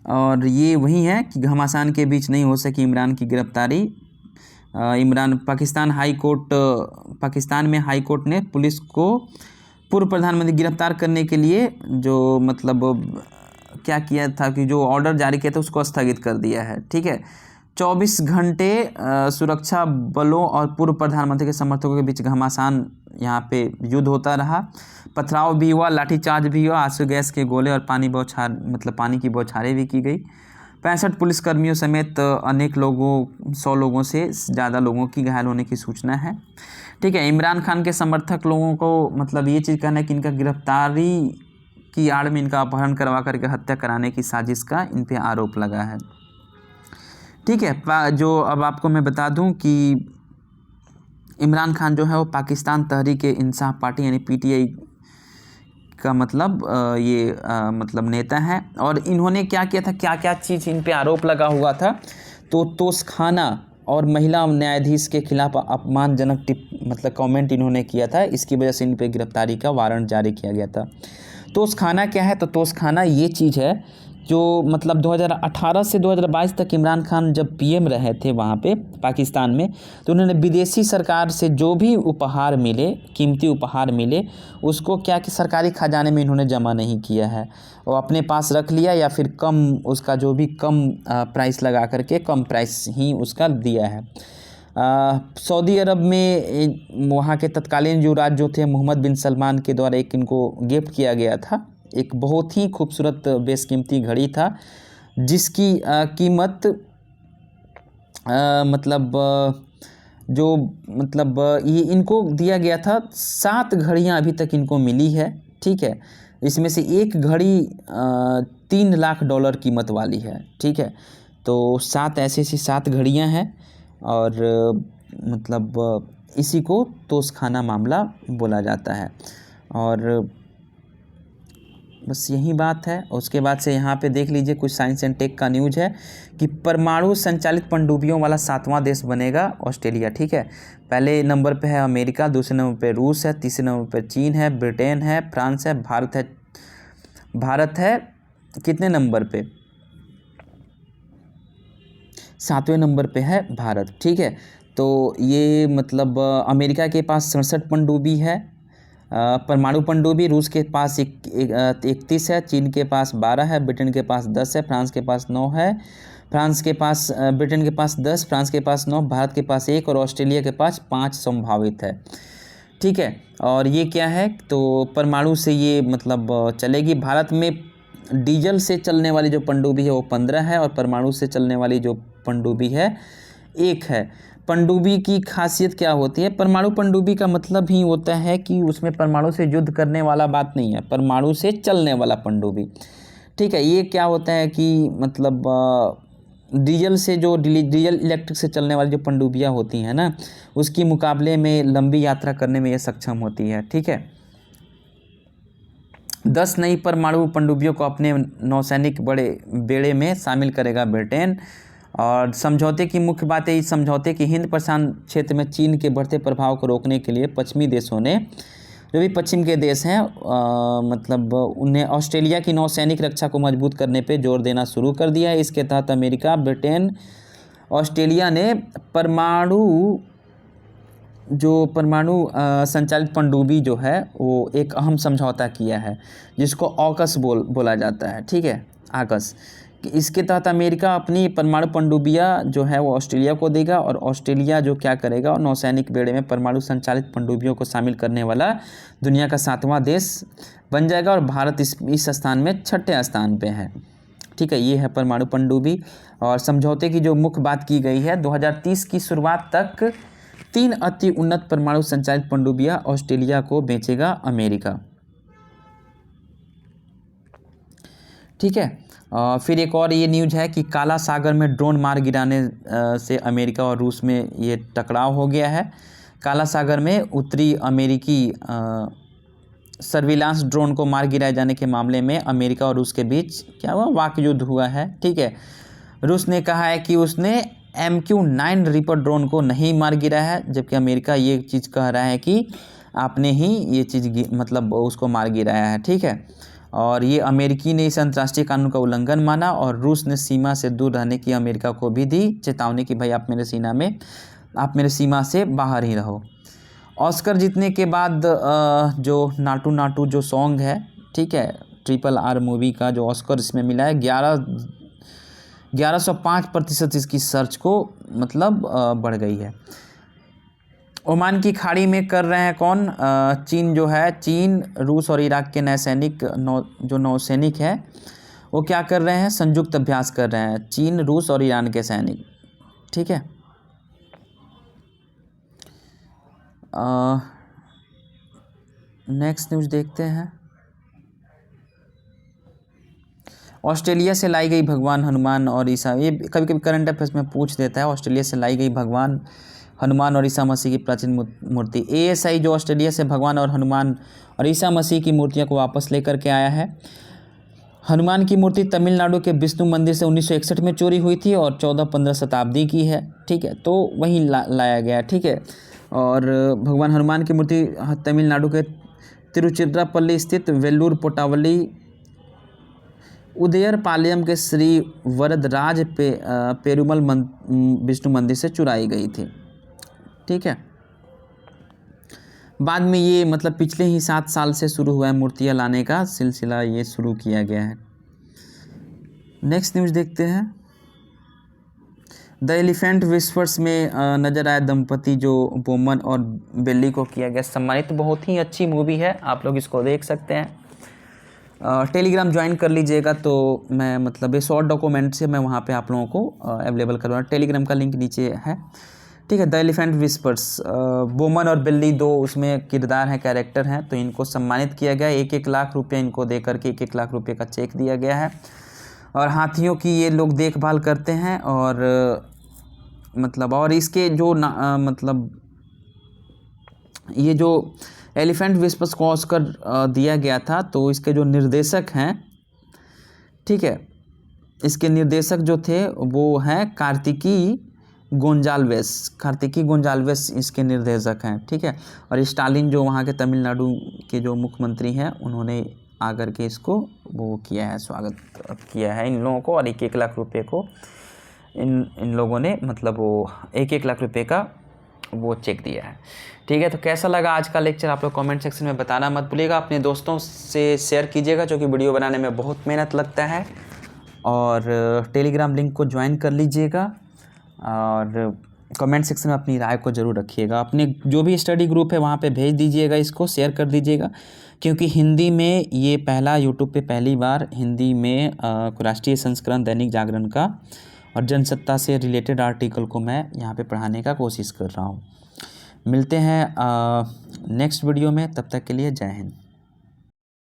और ये वही है कि घमासान के बीच नहीं हो सकी इमरान की गिरफ्तारी। पाकिस्तान में हाई कोर्ट ने पुलिस को पूर्व प्रधानमंत्री गिरफ्तार करने के लिए जो मतलब क्या किया था कि जो ऑर्डर जारी किया था उसको स्थगित कर दिया है। ठीक है, 24 घंटे सुरक्षा बलों और पूर्व प्रधानमंत्री के समर्थकों के बीच घमासान यहाँ पे युद्ध होता रहा। पथराव भी हुआ, लाठीचार्ज भी हुआ, आंसू गैस के गोले और पानी की बौछारें भी की गई। 65 पुलिसकर्मियों समेत अनेक लोगों 100 लोगों से ज़्यादा लोगों की घायल होने की सूचना है। ठीक है, इमरान खान के समर्थक लोगों को मतलब ये चीज़ कहना है कि इनका गिरफ्तारी की आड़ में इनका अपहरण करवा करके हत्या कराने की साजिश का इन पे आरोप लगा है। ठीक है, जो अब आपको मैं बता दूं कि इमरान खान जो है वो पाकिस्तान तहरीक-ए-इंसाफ पार्टी यानी PTI का मतलब मतलब नेता है। और इन्होंने क्या किया था, क्या क्या चीज़ इन पे आरोप लगा हुआ था, तो तोशखाना और महिला न्यायाधीश के खिलाफ अपमानजनक मतलब कमेंट इन्होंने किया था। इसकी वजह से इन पे गिरफ्तारी का वारंट जारी किया गया था। तोशखाना क्या है, तो तोशखाना ये चीज़ है जो मतलब 2018 से 2022 तक इमरान खान जब PM रहे थे वहाँ पे पाकिस्तान में, तो उन्होंने विदेशी सरकार से जो भी उपहार मिले, कीमती उपहार मिले, उसको क्या कि सरकारी खजाने में इन्होंने जमा नहीं किया है, वो अपने पास रख लिया, या फिर कम उसका जो भी कम प्राइस लगा करके कम प्राइस ही उसका दिया है। सऊदी अरब में वहाँ के तत्कालीन युवराज जो थे मोहम्मद बिन सलमान के द्वारा एक इनको गिफ्ट किया गया था, एक बहुत ही खूबसूरत बेशकीमती घड़ी था जिसकी कीमत ये इनको दिया गया था। 7 घड़ियाँ अभी तक इनको मिली है। ठीक है। इसमें से एक घड़ी $3 लाख कीमत वाली है, ठीक है। तो 7 ऐसी 7 घड़ियाँ हैं और मतलब इसी को तोशखाना मामला बोला जाता है। और बस यही बात है। उसके बाद से यहाँ पे देख लीजिए कुछ साइंस एंड टेक का न्यूज है कि परमाणु संचालित पनडुब्बियों वाला 7वां देश बनेगा ऑस्ट्रेलिया, ठीक है। पहले नंबर पे है अमेरिका, दूसरे नंबर पे रूस है, तीसरे नंबर पे चीन है, ब्रिटेन है, फ्रांस है, भारत है कितने नंबर पे? 7वें नंबर पे है भारत, ठीक है। तो ये मतलब अमेरिका के पास 67 पनडुब्बी है परमाणु पनडुब्बी, रूस के पास 31 है, चीन के पास 12 है, ब्रिटेन के पास 10 है, फ्रांस के पास 9 है, ब्रिटेन के पास 10, फ्रांस के पास 9, भारत के पास 1 और ऑस्ट्रेलिया के पास 5 संभावित है, ठीक है। और ये क्या है, तो परमाणु से ये मतलब चलेगी। भारत में डीजल से चलने वाली जो पनडुब्बी है वो 15 है और परमाणु से चलने वाली जो पनडुब्बी है 1 है। पनडुब्बी की खासियत क्या होती है? परमाणु पनडुब्बी का मतलब ही होता है कि उसमें परमाणु से युद्ध करने वाला बात नहीं है, परमाणु से चलने वाला पनडुब्बी, ठीक है। ये क्या होता है कि मतलब डीजल इलेक्ट्रिक से चलने वाली जो पनडुब्बियाँ होती हैं ना, उसकी मुकाबले में लंबी यात्रा करने में ये सक्षम होती है, ठीक है। 10 नई परमाणु पनडुब्बियों को अपने नौसैनिक बड़े बेड़े में शामिल करेगा ब्रिटेन। और समझौते की मुख्य बात है इस समझौते की हिंद प्रशांत क्षेत्र में चीन के बढ़ते प्रभाव को रोकने के लिए पश्चिमी देशों ने, जो भी पश्चिम के देश हैं मतलब उन्हें ऑस्ट्रेलिया की नौसैनिक रक्षा को मजबूत करने पे जोर देना शुरू कर दिया है। इसके तहत अमेरिका, ब्रिटेन, ऑस्ट्रेलिया ने परमाणु संचालित पनडुब्बी जो है वो एक अहम समझौता किया है जिसको ऑकस बोला जाता है, ठीक है, आकस। इसके तहत अमेरिका अपनी परमाणु पनडुब्बियाँ जो है वो ऑस्ट्रेलिया को देगा और ऑस्ट्रेलिया जो क्या करेगा, नौसैनिक बेड़े में परमाणु संचालित पनडुब्बियों को शामिल करने वाला दुनिया का 7वां देश बन जाएगा और भारत इस स्थान में 6ठे स्थान पे है, ठीक है। ये है परमाणु पनडुब्बी। और समझौते की जो मुख्य बात की गई है, 2030 की शुरुआत तक 3 अति उन्नत परमाणु संचालित पनडुब्बियाँ ऑस्ट्रेलिया को बेचेगा अमेरिका, ठीक है। फिर एक और ये न्यूज़ है कि काला सागर में ड्रोन मार गिराने से अमेरिका और रूस में ये टकराव हो गया है। काला सागर में उत्तरी अमेरिकी सर्विलांस ड्रोन को मार गिराए जाने के मामले में अमेरिका और रूस के बीच क्या हुआ, वाक युद्ध हुआ है, ठीक है। रूस ने कहा है कि उसने MQ-9 रीपर ड्रोन को नहीं मार गिराया है, जबकि अमेरिका ये चीज़ कह रहा है कि आपने ही ये चीज़ मतलब उसको मार गिराया है, ठीक है। और ये अमेरिकी ने इस अंतर्राष्ट्रीय कानून का उल्लंघन माना और रूस ने सीमा से दूर रहने की अमेरिका को भी दी चेतावनी कि भाई आप मेरे सीमा से बाहर ही रहो। ऑस्कर जीतने के बाद जो नाटू नाटू जो सॉन्ग है, ठीक है, RRR मूवी का जो ऑस्कर इसमें मिला है 1105% इसकी सर्च को मतलब बढ़ गई है। ओमान की खाड़ी में कर रहे हैं कौन? चीन जो है, चीन, रूस और इराक के नौसैनिक हैं वो क्या कर रहे हैं, संयुक्त अभ्यास कर रहे हैं, चीन, रूस और ईरान के सैनिक, ठीक है। नेक्स्ट न्यूज़ देखते हैं। ऑस्ट्रेलिया से लाई गई भगवान हनुमान और ईसा, ये कभी कभी करंट अफेयर्स में पूछ देता है। ऑस्ट्रेलिया से लाई गई भगवान हनुमान और ईसा मसीह की प्राचीन मूर्ति। ASI जो ऑस्ट्रेलिया से भगवान और हनुमान और ईसा मसीह की मूर्तियों को वापस लेकर के आया है। हनुमान की मूर्ति तमिलनाडु के विष्णु मंदिर से 1961 में चोरी हुई थी और 14-15 शताब्दी की है, ठीक है, तो वहीं लाया गया, ठीक है। और भगवान हनुमान की मूर्ति तमिलनाडु के तिरुचिरापल्ली स्थित वेल्लूर पोटावली उदयरपालयम के श्री वरदराज पेरुमल विष्णु मंदिर से चुराई गई थी, ठीक है। बाद में ये मतलब पिछले ही 7 साल से शुरू हुआ है मूर्तियाँ लाने का सिलसिला, ये शुरू किया गया है। नेक्स्ट न्यूज़ देखते हैं। द एलिफेंट विस्पर्स में नजर आए दंपति जो बोमन और बेली को किया गया सम्मानित। बहुत ही अच्छी मूवी है, आप लोग इसको देख सकते हैं। टेलीग्राम ज्वाइन कर लीजिएगा तो मैं मतलब ये शॉर्ट डॉक्यूमेंट से मैं वहाँ पे आप लोगों को अवेलेबल करवाऊँगा। टेलीग्राम का लिंक नीचे है, ठीक है। द एलिफेंट विस्पर्स, बोमन और बिल्ली दो उसमें किरदार हैं, कैरेक्टर हैं, तो इनको सम्मानित किया गया। 1-1 लाख रुपये इनको दे करके 1-1 लाख रुपये का चेक दिया गया है। और हाथियों की ये लोग देखभाल करते हैं और मतलब और इसके जो मतलब ये जो एलिफेंट विस्पर्स को ऑस्कर दिया गया था, तो इसके जो निर्देशक हैं, ठीक है, इसके निर्देशक जो थे वो हैं कार्तिकी गोंजाल्वेस इसके निर्देशक हैं, ठीक है। और स्टालिन जो वहाँ के तमिलनाडु के जो मुख्यमंत्री हैं, उन्होंने आकर के इसको वो किया है, स्वागत किया है इन लोगों को, और 1-1 लाख रुपये को इन लोगों ने मतलब वो 1-1 लाख रुपये का वो चेक दिया है, ठीक है। तो कैसा लगा आज का लेक्चर आप लोग कमेंट सेक्शन में बताना मत भूलिएगा। अपने दोस्तों से शेयर कीजिएगा, जो कि वीडियो बनाने में बहुत मेहनत लगता है। और टेलीग्राम लिंक को ज्वाइन कर लीजिएगा और कमेंट सेक्शन में अपनी राय को ज़रूर रखिएगा। अपने जो भी स्टडी ग्रुप है वहाँ पे भेज दीजिएगा, इसको शेयर कर दीजिएगा, क्योंकि हिंदी में ये पहला यूट्यूब पे पहली बार हिंदी में राष्ट्रीय संस्करण दैनिक जागरण का और जनसत्ता से रिलेटेड आर्टिकल को मैं यहाँ पे पढ़ाने का कोशिश कर रहा हूँ। मिलते हैं नेक्स्ट वीडियो में, तब तक के लिए जय हिंद।